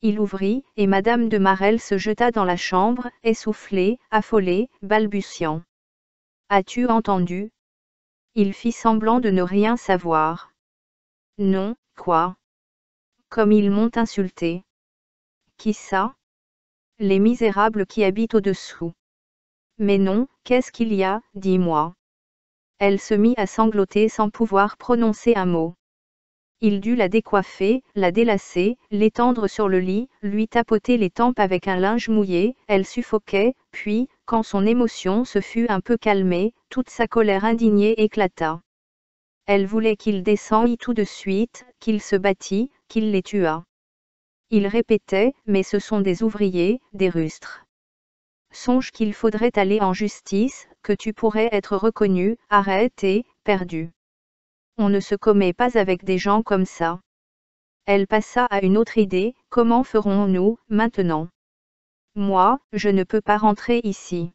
Il ouvrit, et Madame de Marelle se jeta dans la chambre, essoufflée, affolée, balbutiant. « As-tu entendu » Il fit semblant de ne rien savoir. « Non, quoi ? Comme ils m'ont insulté. »« Qui ça ? » ?»« Les misérables qui habitent au-dessous. »« Mais non, qu'est-ce qu'il y a, dis-moi. » Elle se mit à sangloter sans pouvoir prononcer un mot. Il dut la décoiffer, la délacer, l'étendre sur le lit, lui tapoter les tempes avec un linge mouillé, elle suffoquait, puis, quand son émotion se fut un peu calmée, toute sa colère indignée éclata. Elle voulait qu'il descendît tout de suite, qu'il se battît, qu'il les tuât. Il répétait, « Mais ce sont des ouvriers, des rustres. Songe qu'il faudrait aller en justice, que tu pourrais être reconnu, arrêté, perdu. On ne se commet pas avec des gens comme ça. » Elle passa à une autre idée, « Comment ferons-nous, maintenant ? Moi, je ne peux pas rentrer ici. »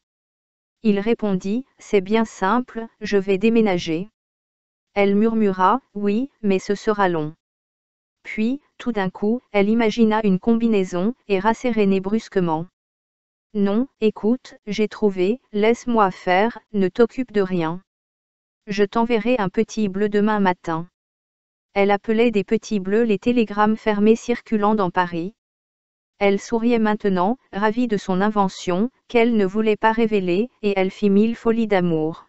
Il répondit, « C'est bien simple, je vais déménager. » Elle murmura, « Oui, mais ce sera long. » Puis, tout d'un coup, elle imagina une combinaison, et rassérénée brusquement. « Non, écoute, j'ai trouvé, laisse-moi faire, ne t'occupe de rien. Je t'enverrai un petit bleu demain matin. » Elle appelait des petits bleus les télégrammes fermés circulant dans Paris. Elle souriait maintenant, ravie de son invention, qu'elle ne voulait pas révéler, et elle fit 1000 folies d'amour.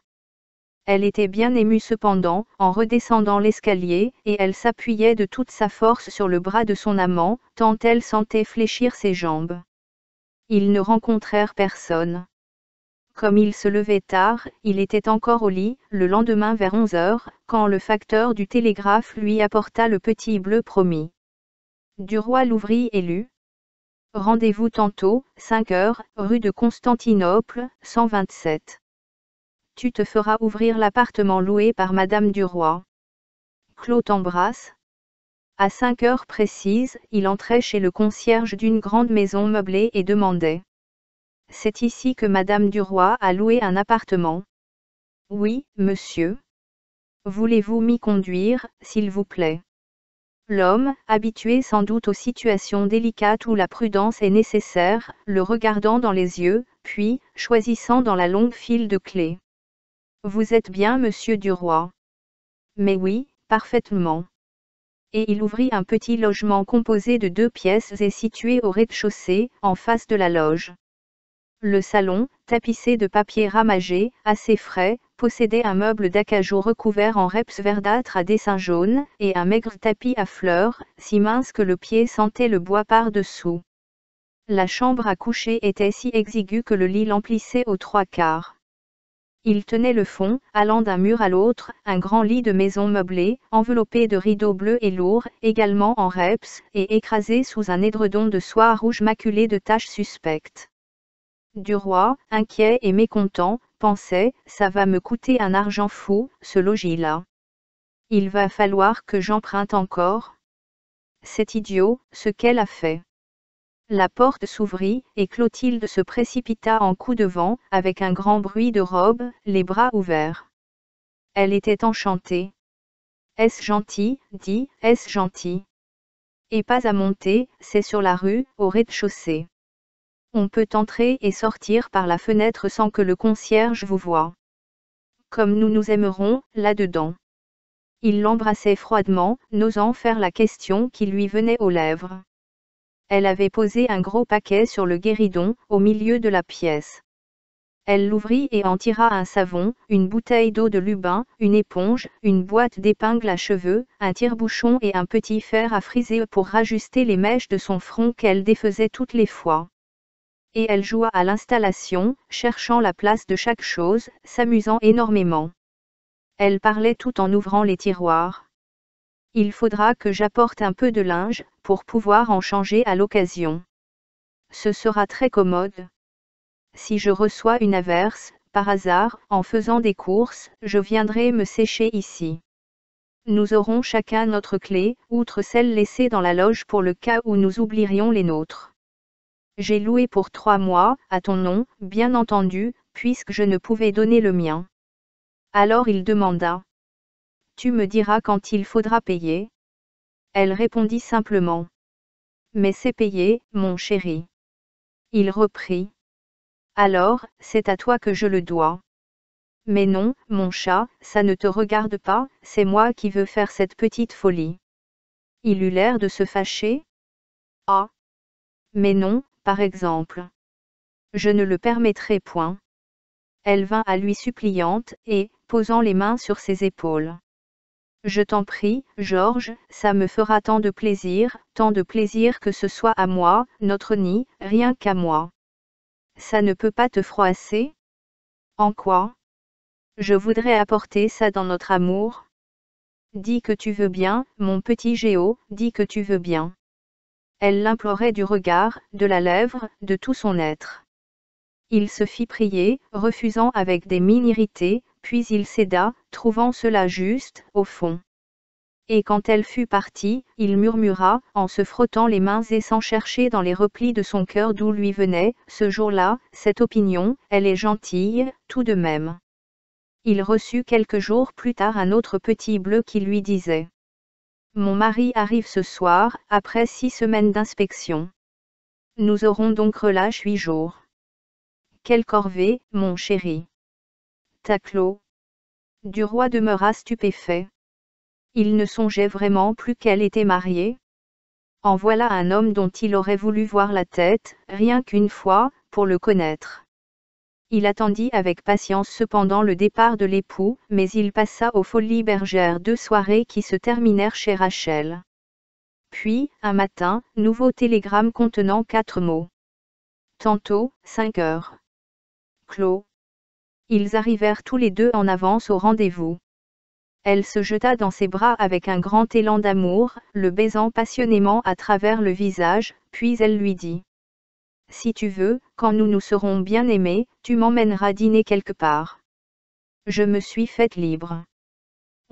Elle était bien émue cependant, en redescendant l'escalier, et elle s'appuyait de toute sa force sur le bras de son amant, tant elle sentait fléchir ses jambes. Ils ne rencontrèrent personne. Comme il se levait tard, il était encore au lit, le lendemain vers 11h, quand le facteur du télégraphe lui apporta le petit bleu promis. Duroy l'ouvrit et lut. Rendez-vous tantôt, 5h, rue de Constantinople, 127. Tu te feras ouvrir l'appartement loué par Madame Duroy. Claude t'embrasse. À 5h précises, il entrait chez le concierge d'une grande maison meublée et demandait. C'est ici que Madame Duroy a loué un appartement. Oui, monsieur. Voulez-vous m'y conduire, s'il vous plaît? L'homme, habitué sans doute aux situations délicates où la prudence est nécessaire, le regardant dans les yeux, puis, choisissant dans la longue file de clés. Vous êtes bien monsieur Duroy? Mais oui, parfaitement. Et il ouvrit un petit logement composé de 2 pièces et situé au rez-de-chaussée, en face de la loge. Le salon, tapissé de papier ramagé, assez frais, possédait un meuble d'acajou recouvert en reps verdâtre à dessins jaunes, et un maigre tapis à fleurs, si mince que le pied sentait le bois par-dessous. La chambre à coucher était si exiguë que le lit l'emplissait aux 3/4. Il tenait le fond, allant d'un mur à l'autre, un grand lit de maison meublé, enveloppé de rideaux bleus et lourds, également en reps, et écrasé sous un édredon de soie rouge maculé de taches suspectes. Duroy, inquiet et mécontent, pensait, ça va me coûter un argent fou, ce logis-là. Il va falloir que j'emprunte encore. C'est idiot, ce qu'elle a fait. La porte s'ouvrit, et Clotilde se précipita en coup de vent, avec un grand bruit de robe, les bras ouverts. Elle était enchantée. Est-ce gentil, dit, est-ce gentil? Et pas à monter, c'est sur la rue, au rez-de-chaussée. On peut entrer et sortir par la fenêtre sans que le concierge vous voie. Comme nous nous aimerons, là-dedans. Il l'embrassait froidement, n'osant faire la question qui lui venait aux lèvres. Elle avait posé un gros paquet sur le guéridon, au milieu de la pièce. Elle l'ouvrit et en tira un savon, une bouteille d'eau de Lubin, une éponge, une boîte d'épingles à cheveux, un tire-bouchon et un petit fer à friser pour rajuster les mèches de son front qu'elle défaisait toutes les fois. Et elle joua à l'installation, cherchant la place de chaque chose, s'amusant énormément. Elle parlait tout en ouvrant les tiroirs. Il faudra que j'apporte un peu de linge, pour pouvoir en changer à l'occasion. Ce sera très commode. Si je reçois une averse, par hasard, en faisant des courses, je viendrai me sécher ici. Nous aurons chacun notre clé, outre celle laissée dans la loge pour le cas où nous oublierions les nôtres. J'ai loué pour 3 mois, à ton nom, bien entendu, puisque je ne pouvais donner le mien. Alors il demanda. Tu me diras quand il faudra payer? Elle répondit simplement. Mais c'est payé, mon chéri. Il reprit. Alors, c'est à toi que je le dois. Mais non, mon chat, ça ne te regarde pas, c'est moi qui veux faire cette petite folie. Il eut l'air de se fâcher. Ah. Mais non, par exemple. Je ne le permettrai point. Elle vint à lui suppliante, et, posant les mains sur ses épaules. Je t'en prie, Georges, ça me fera tant de plaisir que ce soit à moi, notre nid, rien qu'à moi. Ça ne peut pas te froisser? En quoi? Je voudrais apporter ça dans notre amour. Dis que tu veux bien, mon petit Géo, dis que tu veux bien. Elle l'implorait du regard, de la lèvre, de tout son être. Il se fit prier, refusant avec des mines irritées, puis il céda, trouvant cela juste, au fond. Et quand elle fut partie, il murmura, en se frottant les mains et sans chercher dans les replis de son cœur d'où lui venait, ce jour-là, cette opinion, elle est gentille, tout de même. Il reçut quelques jours plus tard un autre petit bleu qui lui disait. Mon mari arrive ce soir, après 6 semaines d'inspection. Nous aurons donc relâche 8 jours. Quelle corvée, mon chéri. Taclo. Duroy demeura stupéfait. Il ne songeait vraiment plus qu'elle était mariée. En voilà un homme dont il aurait voulu voir la tête, rien qu'une fois, pour le connaître. Il attendit avec patience cependant le départ de l'époux, mais il passa aux Folies Bergères 2 soirées qui se terminèrent chez Rachel. Puis, un matin, nouveau télégramme contenant 4 mots. Tantôt, 5 heures. Clos. Ils arrivèrent tous les deux en avance au rendez-vous. Elle se jeta dans ses bras avec un grand élan d'amour, le baisant passionnément à travers le visage, puis elle lui dit. Si tu veux, quand nous nous serons bien aimés, tu m'emmèneras dîner quelque part. Je me suis faite libre.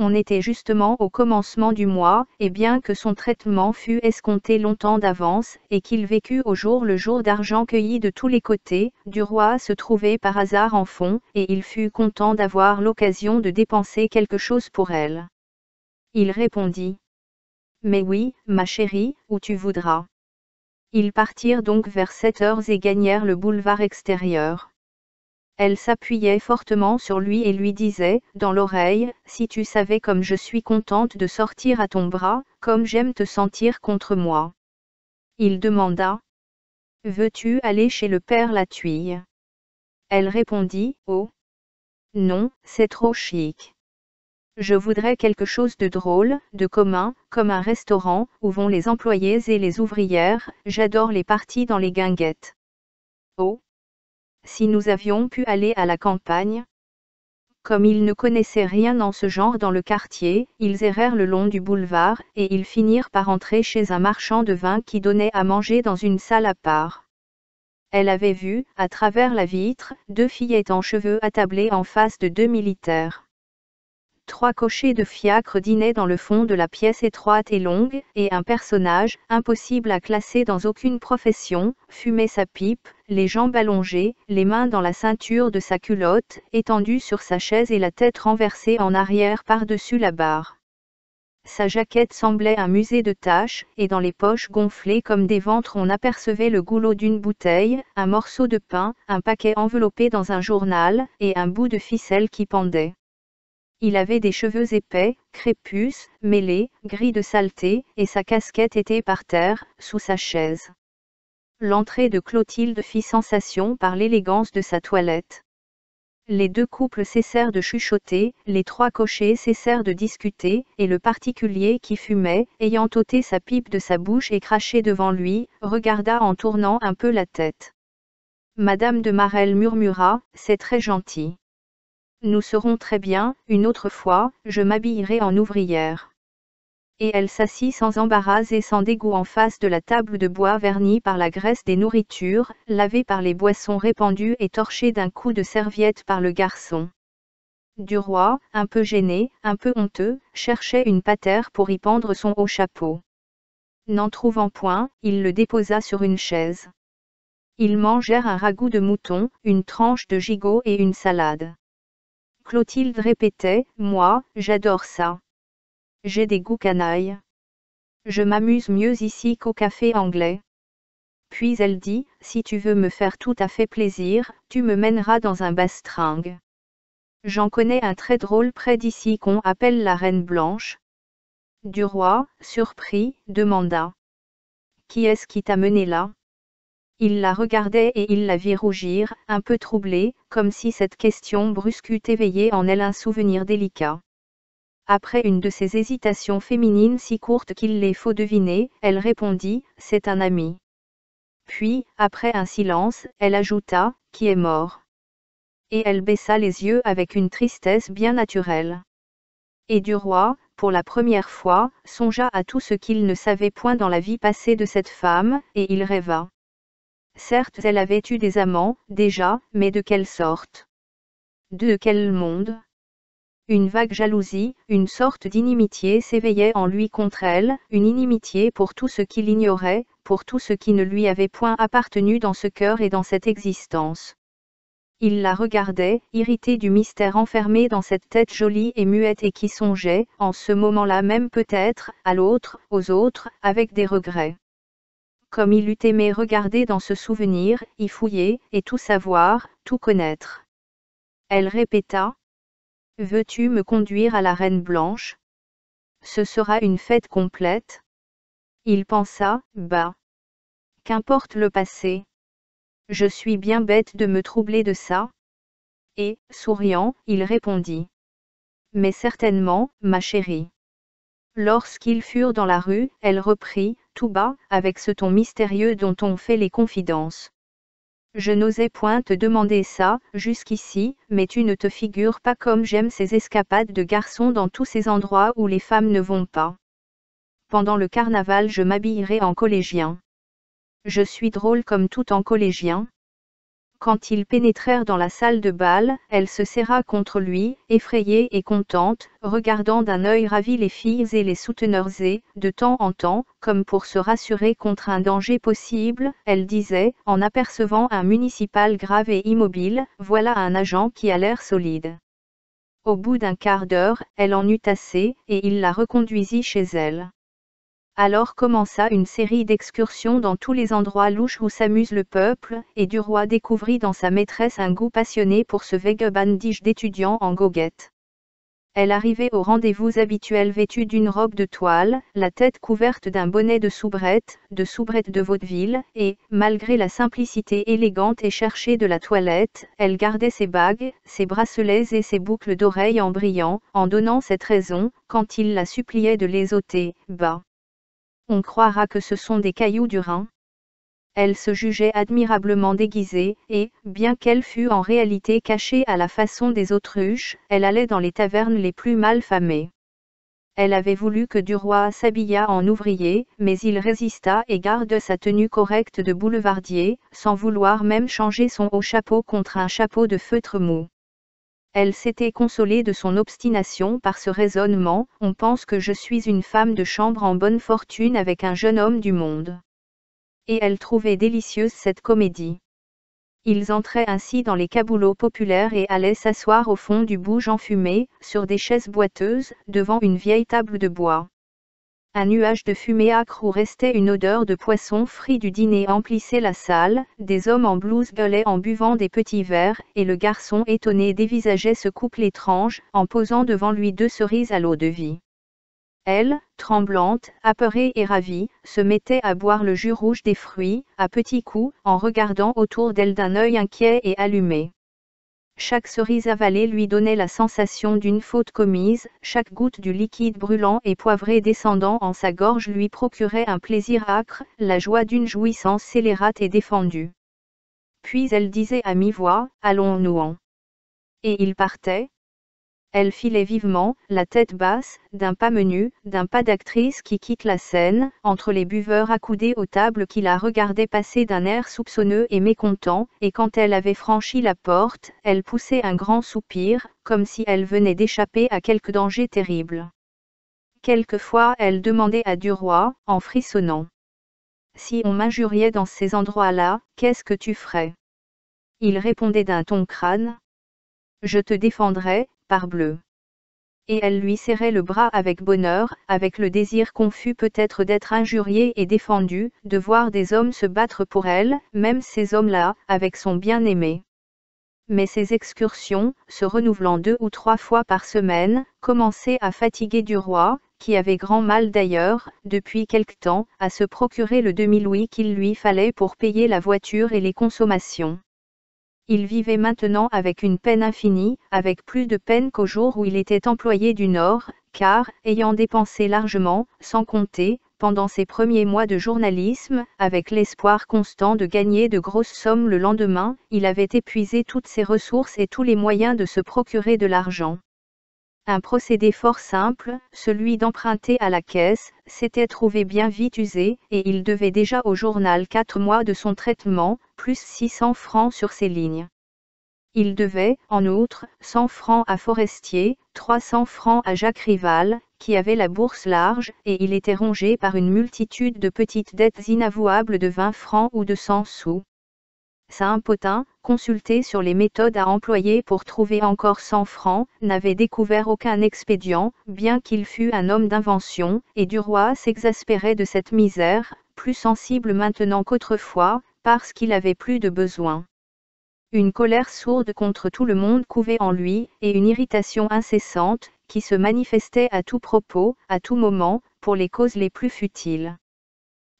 On était justement au commencement du mois, et bien que son traitement fût escompté longtemps d'avance, et qu'il vécût au jour le jour d'argent cueilli de tous les côtés, Duroy se trouvait par hasard en fond, et il fut content d'avoir l'occasion de dépenser quelque chose pour elle. Il répondit. Mais oui, ma chérie, où tu voudras. Ils partirent donc vers 7 heures et gagnèrent le boulevard extérieur. Elle s'appuyait fortement sur lui et lui disait, dans l'oreille, si tu savais comme je suis contente de sortir à ton bras, comme j'aime te sentir contre moi. Il demanda. Veux-tu aller chez le père Latuille? Elle répondit, oh. Non, c'est trop chic. Je voudrais quelque chose de drôle, de commun, comme un restaurant, où vont les employés et les ouvrières, j'adore les parties dans les guinguettes. Oh! Si nous avions pu aller à la campagne. Comme ils ne connaissaient rien en ce genre dans le quartier, ils errèrent le long du boulevard, et ils finirent par entrer chez un marchand de vin qui donnait à manger dans une salle à part. Elle avait vu, à travers la vitre, 2 fillettes en cheveux attablées en face de 2 militaires. 3 cochers de fiacre dînaient dans le fond de la pièce étroite et longue, et un personnage, impossible à classer dans aucune profession, fumait sa pipe, les jambes allongées, les mains dans la ceinture de sa culotte, étendu sur sa chaise et la tête renversée en arrière par-dessus la barre. Sa jaquette semblait un musée de taches, et dans les poches gonflées comme des ventres on apercevait le goulot d'une bouteille, un morceau de pain, un paquet enveloppé dans un journal, et un bout de ficelle qui pendait. Il avait des cheveux épais, crépus, mêlés, gris de saleté, et sa casquette était par terre, sous sa chaise. L'entrée de Clotilde fit sensation par l'élégance de sa toilette. Les 2 couples cessèrent de chuchoter, les 3 cochers cessèrent de discuter, et le particulier qui fumait, ayant ôté sa pipe de sa bouche et craché devant lui, regarda en tournant un peu la tête. Madame de Marelle murmura, « C'est très gentil. Nous serons très bien, une autre fois, je m'habillerai en ouvrière. » Et elle s'assit sans embarras et sans dégoût en face de la table de bois vernie par la graisse des nourritures, lavée par les boissons répandues et torchée d'un coup de serviette par le garçon. Duroy, un peu gêné, un peu honteux, cherchait une patère pour y pendre son haut chapeau. N'en trouvant point, il le déposa sur une chaise. Ils mangèrent un ragoût de mouton, une tranche de gigot et une salade. Clotilde répétait, « Moi, j'adore ça. J'ai des goûts canailles. Je m'amuse mieux ici qu'au café anglais. » Puis elle dit, « Si tu veux me faire tout à fait plaisir, tu me mèneras dans un bastringue. J'en connais un très drôle près d'ici qu'on appelle la Reine Blanche. » Duroy, surpris, demanda, « Qui est-ce qui t'a mené là ?» Il la regardait et il la vit rougir, un peu troublée, comme si cette question brusque eût éveillé en elle un souvenir délicat. Après une de ces hésitations féminines si courtes qu'il les faut deviner, elle répondit, « C'est un ami. » Puis, après un silence, elle ajouta, « Qui est mort. » Et elle baissa les yeux avec une tristesse bien naturelle. Et Duroy, pour la première fois, songea à tout ce qu'il ne savait point dans la vie passée de cette femme, et il rêva. Certes, elle avait eu des amants, déjà, mais de quelle sorte? De quel monde? Une vague jalousie, une sorte d'inimitié s'éveillait en lui contre elle, une inimitié pour tout ce qu'il ignorait, pour tout ce qui ne lui avait point appartenu dans ce cœur et dans cette existence. Il la regardait, irrité du mystère enfermé dans cette tête jolie et muette et qui songeait, en ce moment-là même peut-être, à l'autre, aux autres, avec des regrets. Comme il eût aimé regarder dans ce souvenir, y fouiller, et tout savoir, tout connaître. Elle répéta, « Veux-tu me conduire à la Reine Blanche? Ce sera une fête complète. » Il pensa, « Bah! Qu'importe le passé. Je suis bien bête de me troubler de ça. » Et, souriant, il répondit, « Mais certainement, ma chérie. » Lorsqu'ils furent dans la rue, elle reprit, tout bas, avec ce ton mystérieux dont on fait les confidences. « Je n'osais point te demander ça, jusqu'ici, mais tu ne te figures pas comme j'aime ces escapades de garçons dans tous ces endroits où les femmes ne vont pas. Pendant le carnaval je m'habillerai en collégien. Je suis drôle comme tout en collégien. » Quand ils pénétrèrent dans la salle de bal, elle se serra contre lui, effrayée et contente, regardant d'un œil ravi les filles et les souteneurs et, de temps en temps, comme pour se rassurer contre un danger possible, elle disait, en apercevant un municipal grave et immobile, « Voilà un agent qui a l'air solide. » Au bout d'un quart d'heure, elle en eut assez, et il la reconduisit chez elle. Alors commença une série d'excursions dans tous les endroits louches où s'amuse le peuple, et Duroy découvrit dans sa maîtresse un goût passionné pour ce vagabondage d'étudiants en goguette. Elle arrivait au rendez-vous habituel vêtue d'une robe de toile, la tête couverte d'un bonnet de soubrette de vaudeville, et, malgré la simplicité élégante et cherchée de la toilette, elle gardait ses bagues, ses bracelets et ses boucles d'oreilles en brillant, en donnant cette raison, quand il la suppliait de les ôter. Bah! On croira que ce sont des cailloux du Rhin. Elle se jugeait admirablement déguisée, et, bien qu'elle fût en réalité cachée à la façon des autruches, elle allait dans les tavernes les plus mal famées. Elle avait voulu que Duroy s'habillât en ouvrier, mais il résista et garda sa tenue correcte de boulevardier, sans vouloir même changer son haut chapeau contre un chapeau de feutre mou. Elle s'était consolée de son obstination par ce raisonnement: on pense que je suis une femme de chambre en bonne fortune avec un jeune homme du monde. Et elle trouvait délicieuse cette comédie. Ils entraient ainsi dans les caboulots populaires et allaient s'asseoir au fond du bouge enfumé, sur des chaises boiteuses, devant une vieille table de bois. Un nuage de fumée âcre où restait une odeur de poisson frit du dîner emplissait la salle, des hommes en blouse gueulaient en buvant des petits verres, et le garçon étonné dévisageait ce couple étrange, en posant devant lui 2 cerises à l'eau-de-vie. Elle, tremblante, apeurée et ravie, se mettait à boire le jus rouge des fruits, à petits coups, en regardant autour d'elle d'un œil inquiet et allumé. Chaque cerise avalée lui donnait la sensation d'une faute commise, chaque goutte du liquide brûlant et poivré descendant en sa gorge lui procurait un plaisir âcre, la joie d'une jouissance scélérate et défendue. Puis elle disait à mi-voix: allons-nous-en. Et il partait. Elle filait vivement, la tête basse, d'un pas menu, d'un pas d'actrice qui quitte la scène, entre les buveurs accoudés aux tables qui la regardaient passer d'un air soupçonneux et mécontent, et quand elle avait franchi la porte, elle poussait un grand soupir, comme si elle venait d'échapper à quelque danger terrible. Quelquefois elle demandait à Duroy, en frissonnant: si on m'injuriait dans ces endroits-là, qu'est-ce que tu ferais? Il répondait d'un ton crâne: je te défendrai, parbleu. Et elle lui serrait le bras avec bonheur, avec le désir confus peut-être d'être injuriée et défendue, de voir des hommes se battre pour elle, même ces hommes-là, avec son bien-aimé. Mais ces excursions, se renouvelant 2 ou 3 fois par semaine, commençaient à fatiguer Duroy, qui avait grand mal d'ailleurs, depuis quelque temps, à se procurer le demi-louis qu'il lui fallait pour payer la voiture et les consommations. Il vivait maintenant avec une peine infinie, avec plus de peine qu'au jour où il était employé du Nord, car, ayant dépensé largement, sans compter, pendant ses premiers mois de journalisme, avec l'espoir constant de gagner de grosses sommes le lendemain, il avait épuisé toutes ses ressources et tous les moyens de se procurer de l'argent. Un procédé fort simple, celui d'emprunter à la caisse, s'était trouvé bien vite usé, et il devait déjà au journal 4 mois de son traitement, plus 600 francs sur ses lignes. Il devait, en outre, 100 francs à Forestier, 300 francs à Jacques Rival, qui avait la bourse large, et il était rongé par une multitude de petites dettes inavouables de 20 francs ou de 100 sous. Saint-Potin, consulté sur les méthodes à employer pour trouver encore 100 francs, n'avait découvert aucun expédient, bien qu'il fût un homme d'invention, et Duroy s'exaspérait de cette misère, plus sensible maintenant qu'autrefois, parce qu'il avait plus de besoin. Une colère sourde contre tout le monde couvait en lui, et une irritation incessante, qui se manifestait à tout propos, à tout moment, pour les causes les plus futiles.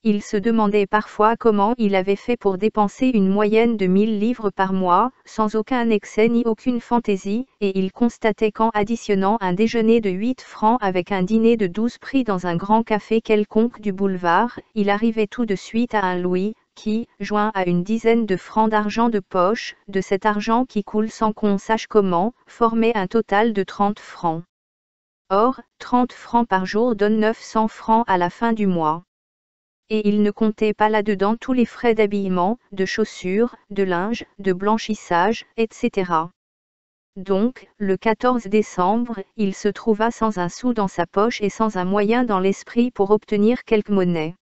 Il se demandait parfois comment il avait fait pour dépenser une moyenne de 1000 livres par mois, sans aucun excès ni aucune fantaisie, et il constatait qu'en additionnant un déjeuner de 8 francs avec un dîner de 12 pris dans un grand café quelconque du boulevard, il arrivait tout de suite à un louis, qui, joint à une dizaine de francs d'argent de poche, de cet argent qui coule sans qu'on sache comment, formait un total de 30 francs. Or, 30 francs par jour donnent 900 francs à la fin du mois. Et il ne comptait pas là-dedans tous les frais d'habillement, de chaussures, de linge, de blanchissage, etc. Donc, le 14 décembre, il se trouva sans un sou dans sa poche et sans un moyen dans l'esprit pour obtenir quelque monnaie.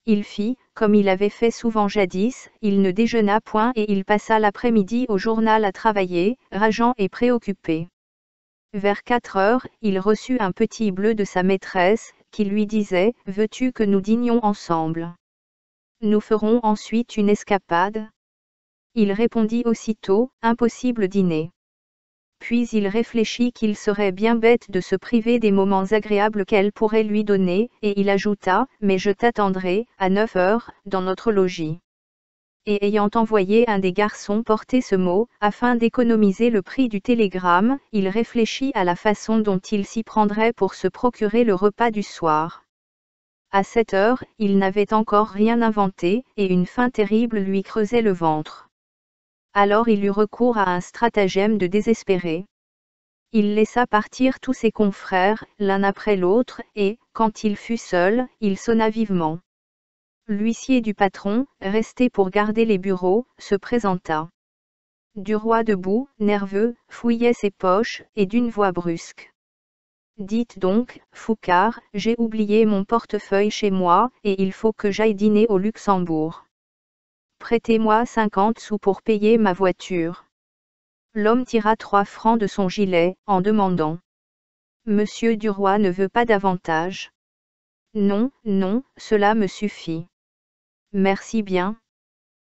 Il fit, comme il avait fait souvent jadis, il ne déjeuna point et il passa l'après-midi au journal à travailler, rageant et préoccupé. Vers 4 heures, il reçut un petit bleu de sa maîtresse, qui lui disait: « Veux-tu que nous dînions ensemble? Nous ferons ensuite une escapade. » Il répondit aussitôt: « Impossible dîner. puis il réfléchit qu'il serait bien bête de se priver des moments agréables qu'elle pourrait lui donner, et il ajouta, « Mais je t'attendrai, à 9 heures, dans notre logis. » Et ayant envoyé un des garçons porter ce mot, afin d'économiser le prix du télégramme, il réfléchit à la façon dont il s'y prendrait pour se procurer le repas du soir. À 7 heures, il n'avait encore rien inventé, et une faim terrible lui creusait le ventre. Alors il eut recours à un stratagème de désespéré. Il laissa partir tous ses confrères, l'un après l'autre, et, quand il fut seul, il sonna vivement. L'huissier du patron, resté pour garder les bureaux, se présenta. Duroy debout, nerveux, fouillait ses poches, et d'une voix brusque. « Dites donc, Foucard, j'ai oublié mon portefeuille chez moi, et il faut que j'aille dîner au Luxembourg. Prêtez-moi 50 sous pour payer ma voiture. » L'homme tira 3 francs de son gilet, en demandant. « Monsieur Duroy ne veut pas davantage. »« Non, non, cela me suffit. »« Merci bien. »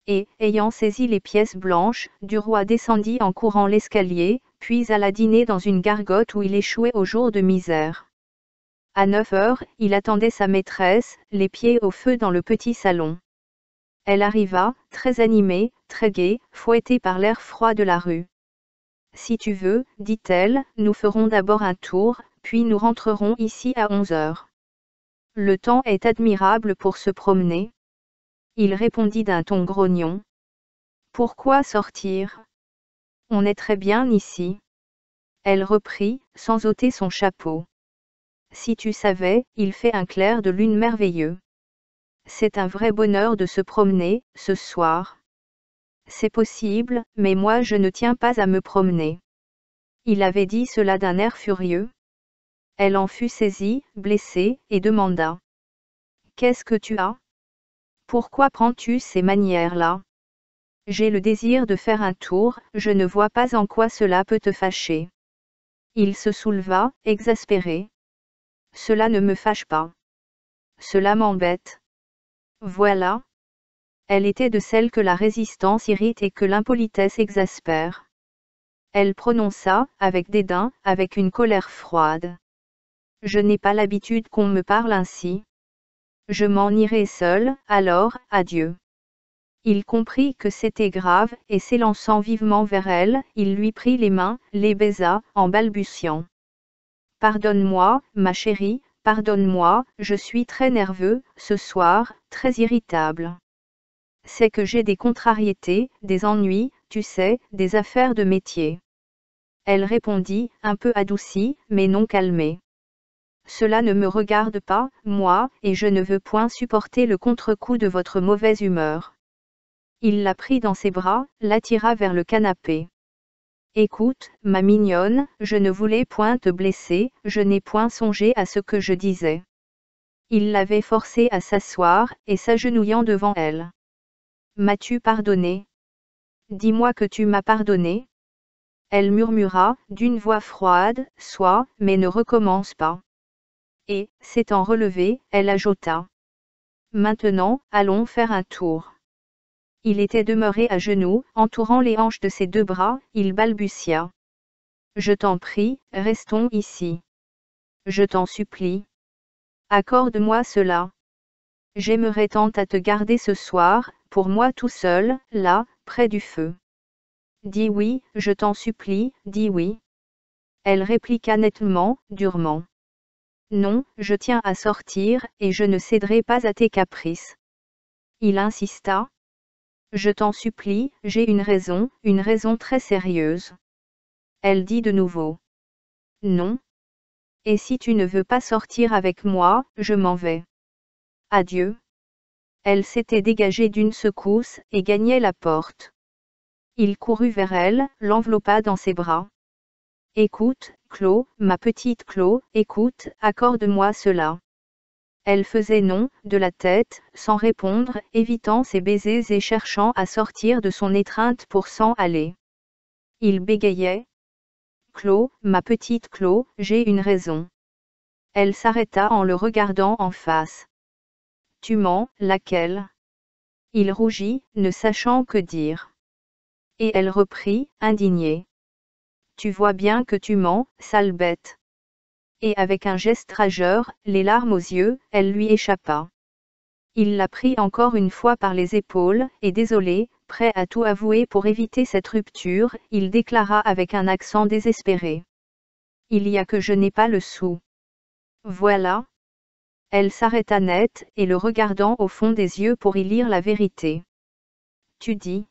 Et, ayant saisi les pièces blanches, Duroy descendit en courant l'escalier, puis alla dîner dans une gargote où il échouait au jour de misère. À 9 heures, il attendait sa maîtresse, les pieds au feu dans le petit salon. Elle arriva, très animée, très gaie, fouettée par l'air froid de la rue. « Si tu veux, dit-elle, nous ferons d'abord un tour, puis nous rentrerons ici à 11 heures. Le temps est admirable pour se promener. » Il répondit d'un ton grognon. « Pourquoi sortir? On est très bien ici. » Elle reprit, sans ôter son chapeau. « Si tu savais, il fait un clair de lune merveilleux. C'est un vrai bonheur de se promener, ce soir. » « C'est possible, mais moi je ne tiens pas à me promener. » Il avait dit cela d'un air furieux. Elle en fut saisie, blessée, et demanda. « Qu'est-ce que tu as? Pourquoi prends-tu ces manières-là? » « J'ai le désir de faire un tour, je ne vois pas en quoi cela peut te fâcher. » Il se souleva, exaspéré. « Cela ne me fâche pas. Cela m'embête. » Voilà. Elle était de celles que la résistance irrite et que l'impolitesse exaspère. Elle prononça, avec dédain, avec une colère froide. « Je n'ai pas l'habitude qu'on me parle ainsi. Je m'en irai seul, alors, adieu. » Il comprit que c'était grave, et s'élançant vivement vers elle, il lui prit les mains, les baisa, en balbutiant. « Pardonne-moi, ma chérie, pardonne-moi, je suis très nerveux, ce soir, très irritable. C'est que j'ai des contrariétés, des ennuis, tu sais, des affaires de métier. » Elle répondit, un peu adoucie, mais non calmée. « Cela ne me regarde pas, moi, et je ne veux point supporter le contre-coup de votre mauvaise humeur. » Il la prit dans ses bras, l'attira vers le canapé. « Écoute, ma mignonne, je ne voulais point te blesser, je n'ai point songé à ce que je disais. » Il l'avait forcée à s'asseoir, et s'agenouillant devant elle. « M'as-tu pardonné? Dis-moi que tu m'as pardonné. » Elle murmura, d'une voix froide, « Sois, mais ne recommence pas. » Et, s'étant relevée, elle ajouta. « Maintenant, allons faire un tour. » Il était demeuré à genoux, entourant les hanches de ses 2 bras, il balbutia. « Je t'en prie, restons ici. Je t'en supplie. Accorde-moi cela. J'aimerais tant à te garder ce soir, pour moi tout seul, là, près du feu. Dis oui, je t'en supplie, dis oui. » Elle répliqua nettement, durement. « Non, je tiens à sortir, et je ne céderai pas à tes caprices. » Il insista. « Je t'en supplie, j'ai une raison très sérieuse. » Elle dit de nouveau. « Non. Et si tu ne veux pas sortir avec moi, je m'en vais. Adieu. » Elle s'était dégagée d'une secousse, et gagnait la porte. Il courut vers elle, l'enveloppa dans ses bras. « Écoute, Claude, ma petite Claude, écoute, accorde-moi cela. » Elle faisait non, de la tête, sans répondre, évitant ses baisers et cherchant à sortir de son étreinte pour s'en aller. Il bégayait. « Claude, ma petite Claude, j'ai une raison. » Elle s'arrêta en le regardant en face. « Tu mens, laquelle? » Il rougit, ne sachant que dire. Et elle reprit, indignée. « tu vois bien que tu mens, sale bête. Et avec un geste rageur, les larmes aux yeux, elle lui échappa. Il la prit encore une fois par les épaules, et désolé, prêt à tout avouer pour éviter cette rupture, il déclara avec un accent désespéré. Il y a que je n'ai pas le sou. Voilà. Elle s'arrêta net, et le regardant au fond des yeux pour y lire la vérité. Tu dis.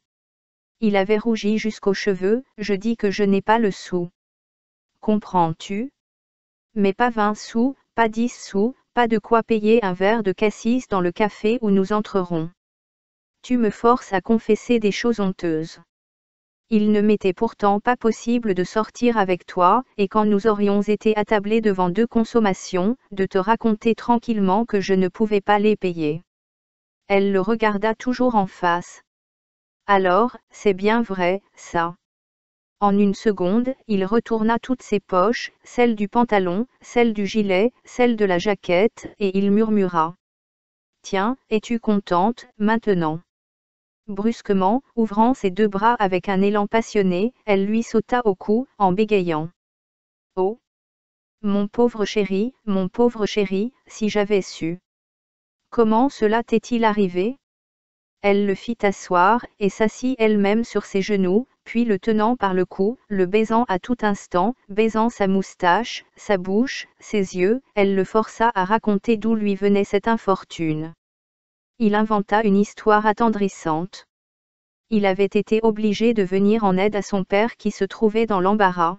Il avait rougi jusqu'aux cheveux, je dis que je n'ai pas le sou. Comprends-tu? Mais pas 20 sous, pas 10 sous, pas de quoi payer un verre de cassis dans le café où nous entrerons. Tu me forces à confesser des choses honteuses. Il ne m'était pourtant pas possible de sortir avec toi, et quand nous aurions été attablés devant 2 consommations, de te raconter tranquillement que je ne pouvais pas les payer. Elle le regarda toujours en face. Alors, c'est bien vrai, ça. En une seconde, il retourna toutes ses poches, celle du pantalon, celle du gilet, celle de la jaquette, et il murmura. Tiens, es-tu contente, maintenant? Brusquement, ouvrant ses 2 bras avec un élan passionné, elle lui sauta au cou, en bégayant. Oh! Mon pauvre chéri, si j'avais su. Comment cela t'est-il arrivé? Elle le fit asseoir, et s'assit elle-même sur ses genoux, puis le tenant par le cou, le baisant à tout instant, baisant sa moustache, sa bouche, ses yeux, elle le força à raconter d'où lui venait cette infortune. Il inventa une histoire attendrissante. Il avait été obligé de venir en aide à son père qui se trouvait dans l'embarras.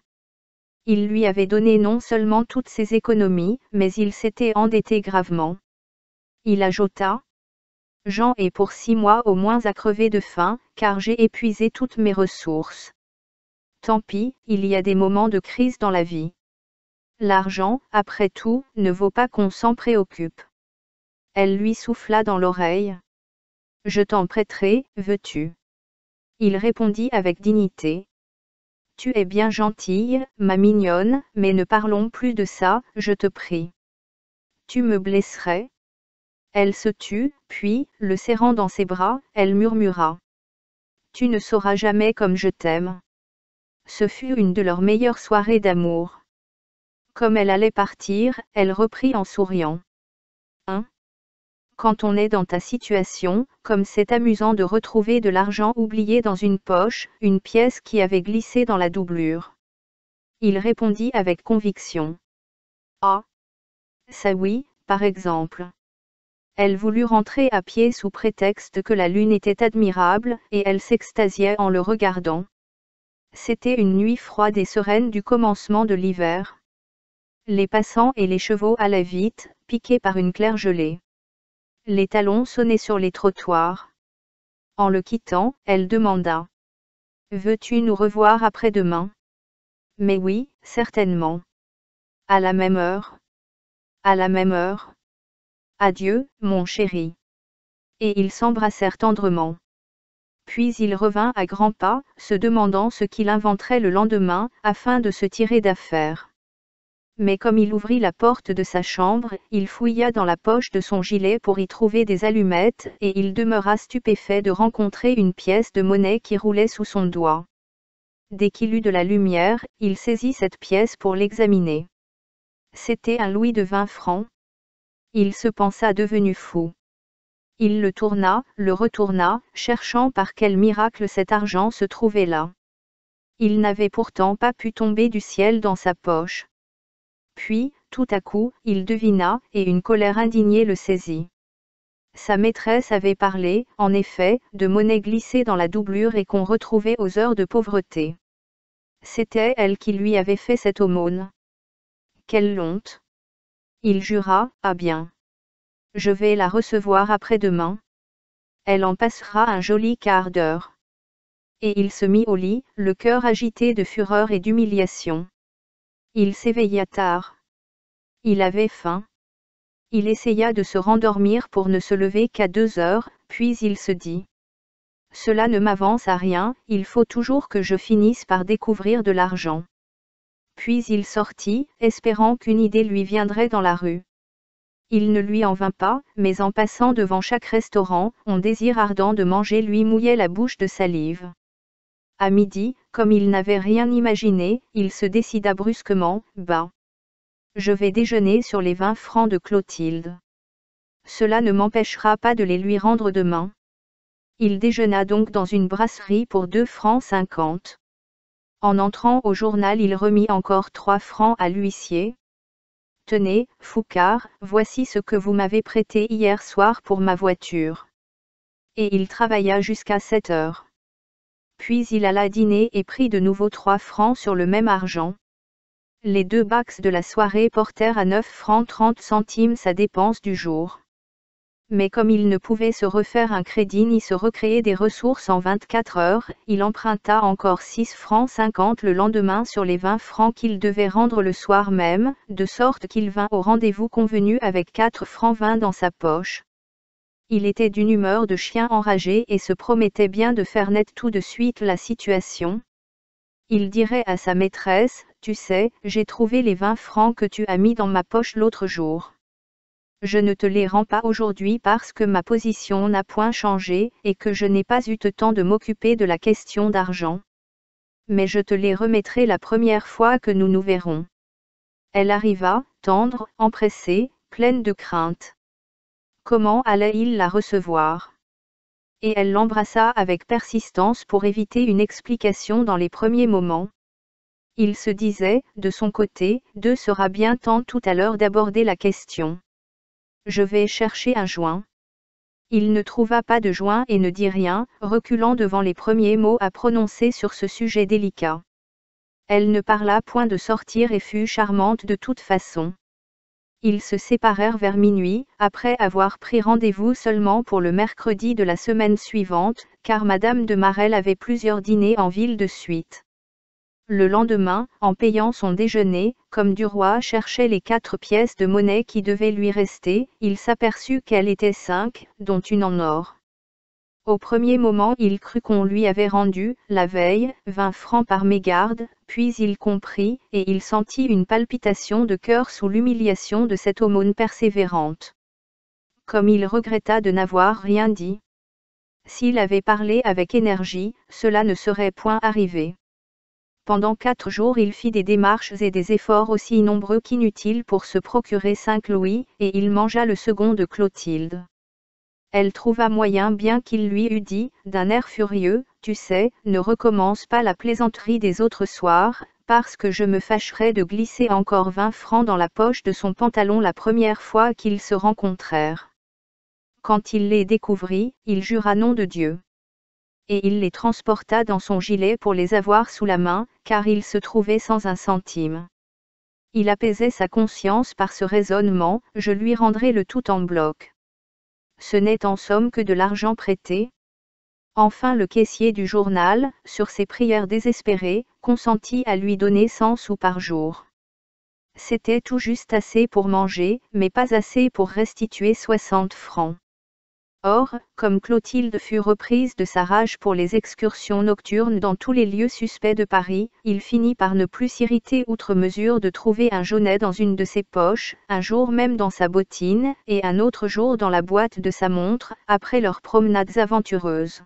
Il lui avait donné non seulement toutes ses économies, mais il s'était endetté gravement. Il ajouta. Jean est pour 6 mois au moins à crever de faim, car j'ai épuisé toutes mes ressources. Tant pis, il y a des moments de crise dans la vie. L'argent, après tout, ne vaut pas qu'on s'en préoccupe. Elle lui souffla dans l'oreille. Je t'en prêterai, veux-tu? Il répondit avec dignité. Tu es bien gentille, ma mignonne, mais ne parlons plus de ça, je te prie. Tu me blesserais? Elle se tut, puis, le serrant dans ses bras, elle murmura. Tu ne sauras jamais comme je t'aime. Ce fut une de leurs meilleures soirées d'amour. Comme elle allait partir, elle reprit en souriant. Hein? Quand on est dans ta situation, comme c'est amusant de retrouver de l'argent oublié dans une poche, une pièce qui avait glissé dans la doublure. Il répondit avec conviction. Ah! Ça oui, par exemple. Elle voulut rentrer à pied sous prétexte que la lune était admirable, et elle s'extasiait en le regardant. C'était une nuit froide et sereine du commencement de l'hiver. Les passants et les chevaux allaient vite, piqués par une claire gelée. Les talons sonnaient sur les trottoirs. En le quittant, elle demanda. Veux-tu nous revoir après-demain? Mais oui, certainement. À la même heure. À la même heure. Adieu, mon chéri. Et ils s'embrassèrent tendrement. Puis il revint à grands pas, se demandant ce qu'il inventerait le lendemain, afin de se tirer d'affaire. Mais comme il ouvrit la porte de sa chambre, il fouilla dans la poche de son gilet pour y trouver des allumettes, et il demeura stupéfait de rencontrer une pièce de monnaie qui roulait sous son doigt. Dès qu'il eut de la lumière, il saisit cette pièce pour l'examiner. C'était un louis de 20 francs. Il se pensa devenu fou. Il le tourna, le retourna, cherchant par quel miracle cet argent se trouvait là. Il n'avait pourtant pas pu tomber du ciel dans sa poche. Puis, tout à coup, il devina, et une colère indignée le saisit. Sa maîtresse avait parlé, en effet, de monnaie glissée dans la doublure et qu'on retrouvait aux heures de pauvreté. C'était elle qui lui avait fait cette aumône. Quelle honte! Il jura, ah bien. Je vais la recevoir après-demain. Elle en passera un joli quart d'heure. Et il se mit au lit, le cœur agité de fureur et d'humiliation. Il s'éveilla tard. Il avait faim. Il essaya de se rendormir pour ne se lever qu'à 2 heures, puis il se dit. Cela ne m'avance à rien, il faut toujours que je finisse par découvrir de l'argent. Puis il sortit, espérant qu'une idée lui viendrait dans la rue. Il ne lui en vint pas, mais en passant devant chaque restaurant, un désir ardent de manger lui mouillait la bouche de salive. À midi, comme il n'avait rien imaginé, il se décida brusquement, je vais déjeuner sur les 20 francs de Clotilde. Cela ne m'empêchera pas de les lui rendre demain. Il déjeuna donc dans une brasserie pour 2 francs 50. En entrant au journal, il remit encore 3 francs à l'huissier. Tenez, Foucard, voici ce que vous m'avez prêté hier soir pour ma voiture. Et il travailla jusqu'à 7 heures. Puis il alla dîner et prit de nouveau 3 francs sur le même argent. Les 2 bacs de la soirée portèrent à 9 francs 30 centimes sa dépense du jour. Mais comme il ne pouvait se refaire un crédit ni se recréer des ressources en 24 heures, il emprunta encore 6 francs 50 le lendemain sur les 20 francs qu'il devait rendre le soir même, de sorte qu'il vint au rendez-vous convenu avec 4 francs 20 dans sa poche. Il était d'une humeur de chien enragé et se promettait bien de faire net tout de suite la situation. Il dirait à sa maîtresse, tu sais, j'ai trouvé les 20 francs que tu as mis dans ma poche l'autre jour. Je ne te les rends pas aujourd'hui parce que ma position n'a point changé et que je n'ai pas eu le temps de m'occuper de la question d'argent. Mais je te les remettrai la première fois que nous nous verrons. Elle arriva, tendre, empressée, pleine de crainte. Comment allait-il la recevoir? Et elle l'embrassa avec persistance pour éviter une explication dans les premiers moments. Il se disait, de son côté, sera bien temps tout à l'heure d'aborder la question. Je vais chercher un joint. Il ne trouva pas de joint et ne dit rien, reculant devant les premiers mots à prononcer sur ce sujet délicat. Elle ne parla point de sortir et fut charmante de toute façon. Ils se séparèrent vers minuit, après avoir pris rendez-vous seulement pour le mercredi de la semaine suivante, car Madame de Marelle avait plusieurs dîners en ville de suite. Le lendemain, en payant son déjeuner, comme Duroy cherchait les 4 pièces de monnaie qui devaient lui rester, il s'aperçut qu'elles étaient 5, dont une en or. Au premier moment il crut qu'on lui avait rendu, la veille, 20 francs par mégarde, puis il comprit, et il sentit une palpitation de cœur sous l'humiliation de cette aumône persévérante. Comme il regretta de n'avoir rien dit. S'il avait parlé avec énergie, cela ne serait point arrivé. Pendant 4 jours il fit des démarches et des efforts aussi nombreux qu'inutiles pour se procurer 5 louis, et il mangea le second de Clotilde. Elle trouva moyen bien qu'il lui eût dit, d'un air furieux, tu sais, ne recommence pas la plaisanterie des autres soirs, parce que je me fâcherais de glisser encore 20 francs dans la poche de son pantalon la première fois qu'ils se rencontrèrent. Quand il les découvrit, il jura nom de Dieu. Et il les transporta dans son gilet pour les avoir sous la main, car il se trouvait sans un centime. Il apaisait sa conscience par ce raisonnement, je lui rendrai le tout en bloc. Ce n'est en somme que de l'argent prêté. Enfin le caissier du journal, sur ses prières désespérées, consentit à lui donner 100 sous par jour. C'était tout juste assez pour manger, mais pas assez pour restituer 60 francs. Or, comme Clotilde fut reprise de sa rage pour les excursions nocturnes dans tous les lieux suspects de Paris, il finit par ne plus s'irriter outre mesure de trouver un jaunet dans une de ses poches, un jour même dans sa bottine, et un autre jour dans la boîte de sa montre, après leurs promenades aventureuses.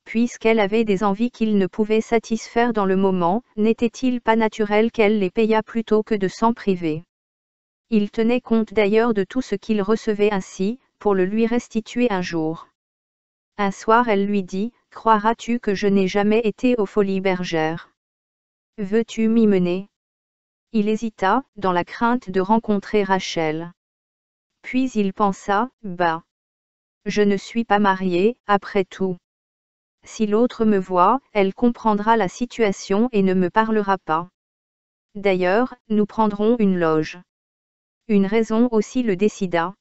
Puisqu'elle avait des envies qu'il ne pouvait satisfaire dans le moment, n'était-il pas naturel qu'elle les payât plutôt que de s'en priver? Il tenait compte d'ailleurs de tout ce qu'il recevait ainsi, pour le lui restituer un jour. Un soir elle lui dit, « Croiras-tu que je n'ai jamais été aux Folies Bergères? Veux-tu m'y mener ?» Il hésita, dans la crainte de rencontrer Rachel. Puis il pensa, « Bah! Je ne suis pas marié, après tout. Si l'autre me voit, elle comprendra la situation et ne me parlera pas. D'ailleurs, nous prendrons une loge. » Une raison aussi le décida.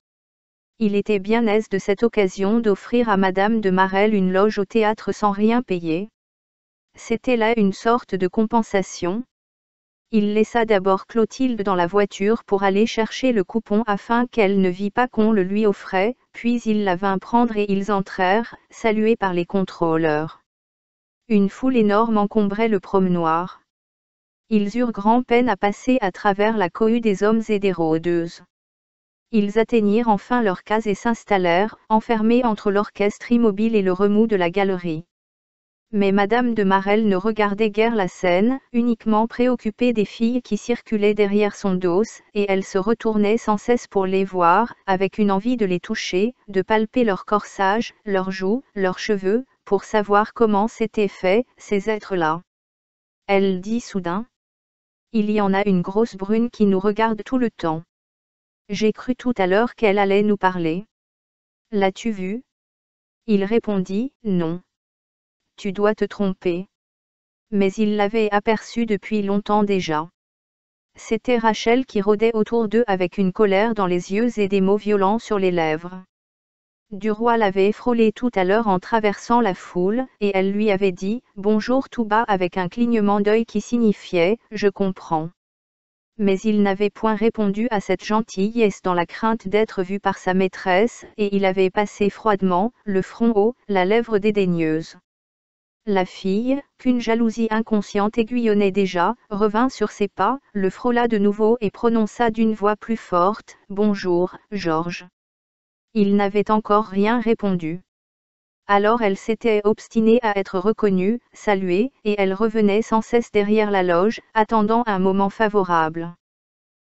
Il était bien aise de cette occasion d'offrir à Madame de Marelle une loge au théâtre sans rien payer. C'était là une sorte de compensation. Il laissa d'abord Clotilde dans la voiture pour aller chercher le coupon afin qu'elle ne vît pas qu'on le lui offrait, puis il la vint prendre et ils entrèrent, salués par les contrôleurs. Une foule énorme encombrait le promenoir. Ils eurent grand-peine à passer à travers la cohue des hommes et des rôdeuses. Ils atteignirent enfin leur case et s'installèrent, enfermés entre l'orchestre immobile et le remous de la galerie. Mais Madame de Marelle ne regardait guère la scène, uniquement préoccupée des filles qui circulaient derrière son dos, et elle se retournait sans cesse pour les voir, avec une envie de les toucher, de palper leur corsage, leurs joues, leurs cheveux, pour savoir comment s'étaient faits, ces êtres-là. Elle dit soudain. Il y en a une grosse brune qui nous regarde tout le temps. J'ai cru tout à l'heure qu'elle allait nous parler. L'as-tu vue? Il répondit, non. Tu dois te tromper. Mais il l'avait aperçue depuis longtemps déjà. C'était Rachel qui rôdait autour d'eux avec une colère dans les yeux et des mots violents sur les lèvres. Duroy l'avait frôlée tout à l'heure en traversant la foule, et elle lui avait dit « Bonjour » tout bas avec un clignement d'œil qui signifiait « Je comprends ». Mais il n'avait point répondu à cette gentillesse dans la crainte d'être vu par sa maîtresse, et il avait passé froidement, le front haut, la lèvre dédaigneuse. La fille, qu'une jalousie inconsciente aiguillonnait déjà, revint sur ses pas, le frôla de nouveau et prononça d'une voix plus forte « Bonjour, Georges ». Il n'avait encore rien répondu. Alors elle s'était obstinée à être reconnue, saluée, et elle revenait sans cesse derrière la loge, attendant un moment favorable.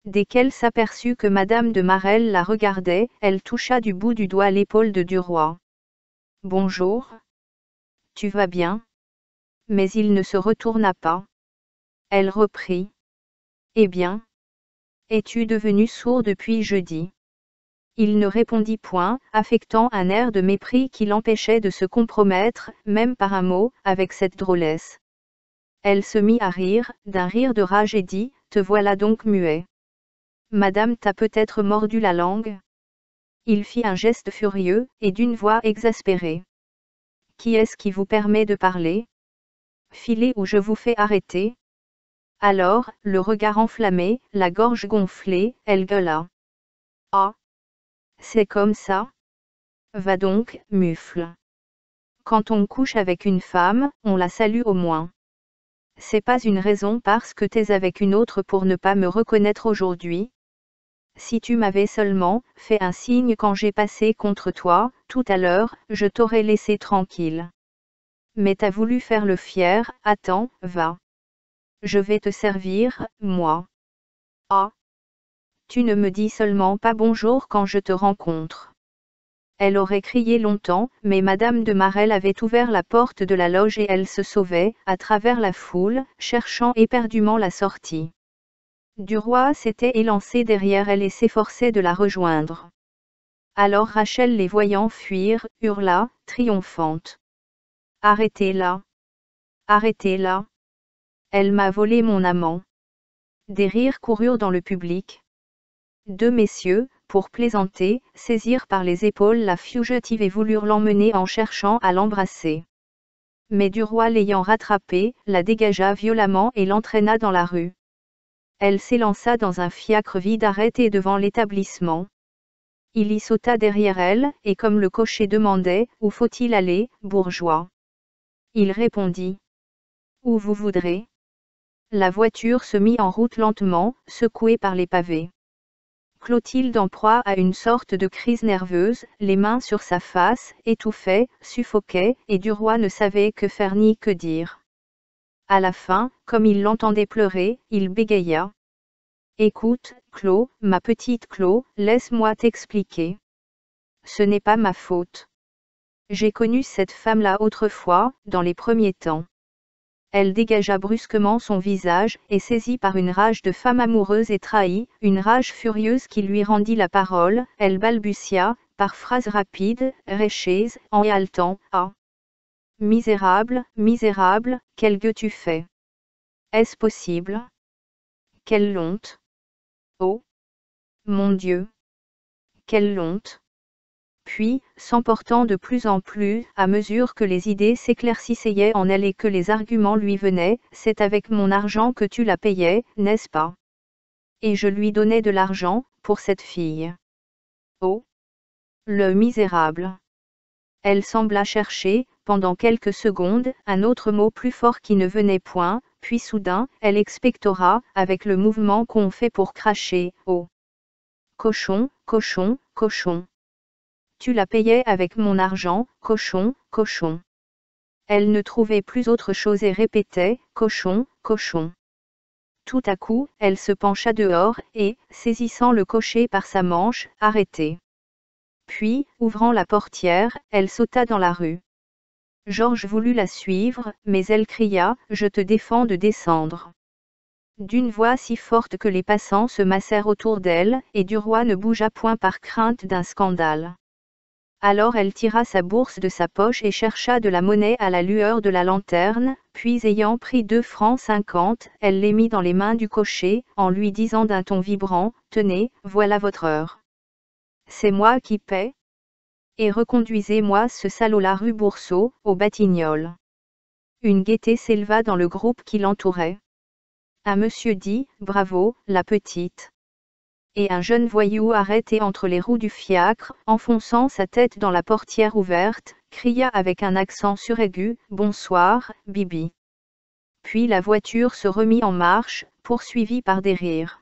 Dès qu'elle s'aperçut que Madame de Marelle la regardait, elle toucha du bout du doigt l'épaule de Duroy. « Bonjour. Tu vas bien ?» Mais il ne se retourna pas. Elle reprit. « Eh bien? Es-tu devenu sourd depuis jeudi ?» Il ne répondit point, affectant un air de mépris qui l'empêchait de se compromettre, même par un mot, avec cette drôlesse. Elle se mit à rire, d'un rire de rage et dit, « Te voilà donc muet. Madame t'a peut-être mordu la langue ?» Il fit un geste furieux, et d'une voix exaspérée. « Qui est-ce qui vous permet de parler? Filez ou je vous fais arrêter. » Alors, le regard enflammé, la gorge gonflée, elle gueula. « Ah! C'est comme ça? Va donc, mufle. Quand on couche avec une femme, on la salue au moins. C'est pas une raison parce que t'es avec une autre pour ne pas me reconnaître aujourd'hui. Si tu m'avais seulement fait un signe quand j'ai passé contre toi, tout à l'heure, je t'aurais laissé tranquille. Mais t'as voulu faire le fier, attends, va. Je vais te servir, moi. Ah! Tu ne me dis seulement pas bonjour quand je te rencontre. » Elle aurait crié longtemps, mais Madame de Marelle avait ouvert la porte de la loge et elle se sauvait, à travers la foule, cherchant éperdument la sortie. Duroy s'était élancé derrière elle et s'efforçait de la rejoindre. Alors Rachel les voyant fuir, hurla, triomphante. « Arrêtez-la! Arrêtez-la! Elle m'a volé mon amant. » Des rires coururent dans le public. Deux messieurs, pour plaisanter, saisirent par les épaules la fugitive et voulurent l'emmener en cherchant à l'embrasser. Mais Duroy l'ayant rattrapée, la dégagea violemment et l'entraîna dans la rue. Elle s'élança dans un fiacre vide arrêté devant l'établissement. Il y sauta derrière elle, et comme le cocher demandait « Où faut-il aller, bourgeois ?» Il répondit « Où vous voudrez. » La voiture se mit en route lentement, secouée par les pavés. Clotilde en proie à une sorte de crise nerveuse, les mains sur sa face, étouffait, suffoquait, et Duroy ne savait que faire ni que dire. À la fin, comme il l'entendait pleurer, il bégaya. « Écoute, Clo, ma petite Clo, laisse-moi t'expliquer. Ce n'est pas ma faute. J'ai connu cette femme-là autrefois, dans les premiers temps. » Elle dégagea brusquement son visage, et saisie par une rage de femme amoureuse et trahie, une rage furieuse qui lui rendit la parole, elle balbutia, par phrases rapides, rêcheuses, en haletant, « Ah! Misérable, misérable, quel gueux tu fais! Est-ce possible? Quelle honte! Oh! Mon Dieu! Quelle honte! » Puis, s'emportant de plus en plus, à mesure que les idées s'éclaircissaient en elle et que les arguments lui venaient, « C'est avec mon argent que tu la payais, n'est-ce pas? Et je lui donnais de l'argent, pour cette fille. » Oh! Le misérable! Elle sembla chercher, pendant quelques secondes, un autre mot plus fort qui ne venait point, puis soudain, elle expectora, avec le mouvement qu'on fait pour cracher, « Oh! Cochon, cochon, cochon! Tu la payais avec mon argent, cochon, cochon. » Elle ne trouvait plus autre chose et répétait « Cochon, cochon ». Tout à coup, elle se pencha dehors et, saisissant le cocher par sa manche, arrêtait. Puis, ouvrant la portière, elle sauta dans la rue. Georges voulut la suivre, mais elle cria « Je te défends de descendre ». D'une voix si forte que les passants se massèrent autour d'elle, et Duroy ne bougea point par crainte d'un scandale. Alors elle tira sa bourse de sa poche et chercha de la monnaie à la lueur de la lanterne, puis ayant pris 2 francs 50, elle les mit dans les mains du cocher, en lui disant d'un ton vibrant, « Tenez, voilà votre heure. C'est moi qui paie. Et reconduisez-moi ce salaud-là rue Boursault, aux Batignolles. » Une gaieté s'éleva dans le groupe qui l'entourait. Un monsieur dit, « Bravo, la petite. » Et un jeune voyou arrêté entre les roues du fiacre, enfonçant sa tête dans la portière ouverte, cria avec un accent suraigu, « Bonsoir, Bibi. » Puis la voiture se remit en marche, poursuivie par des rires.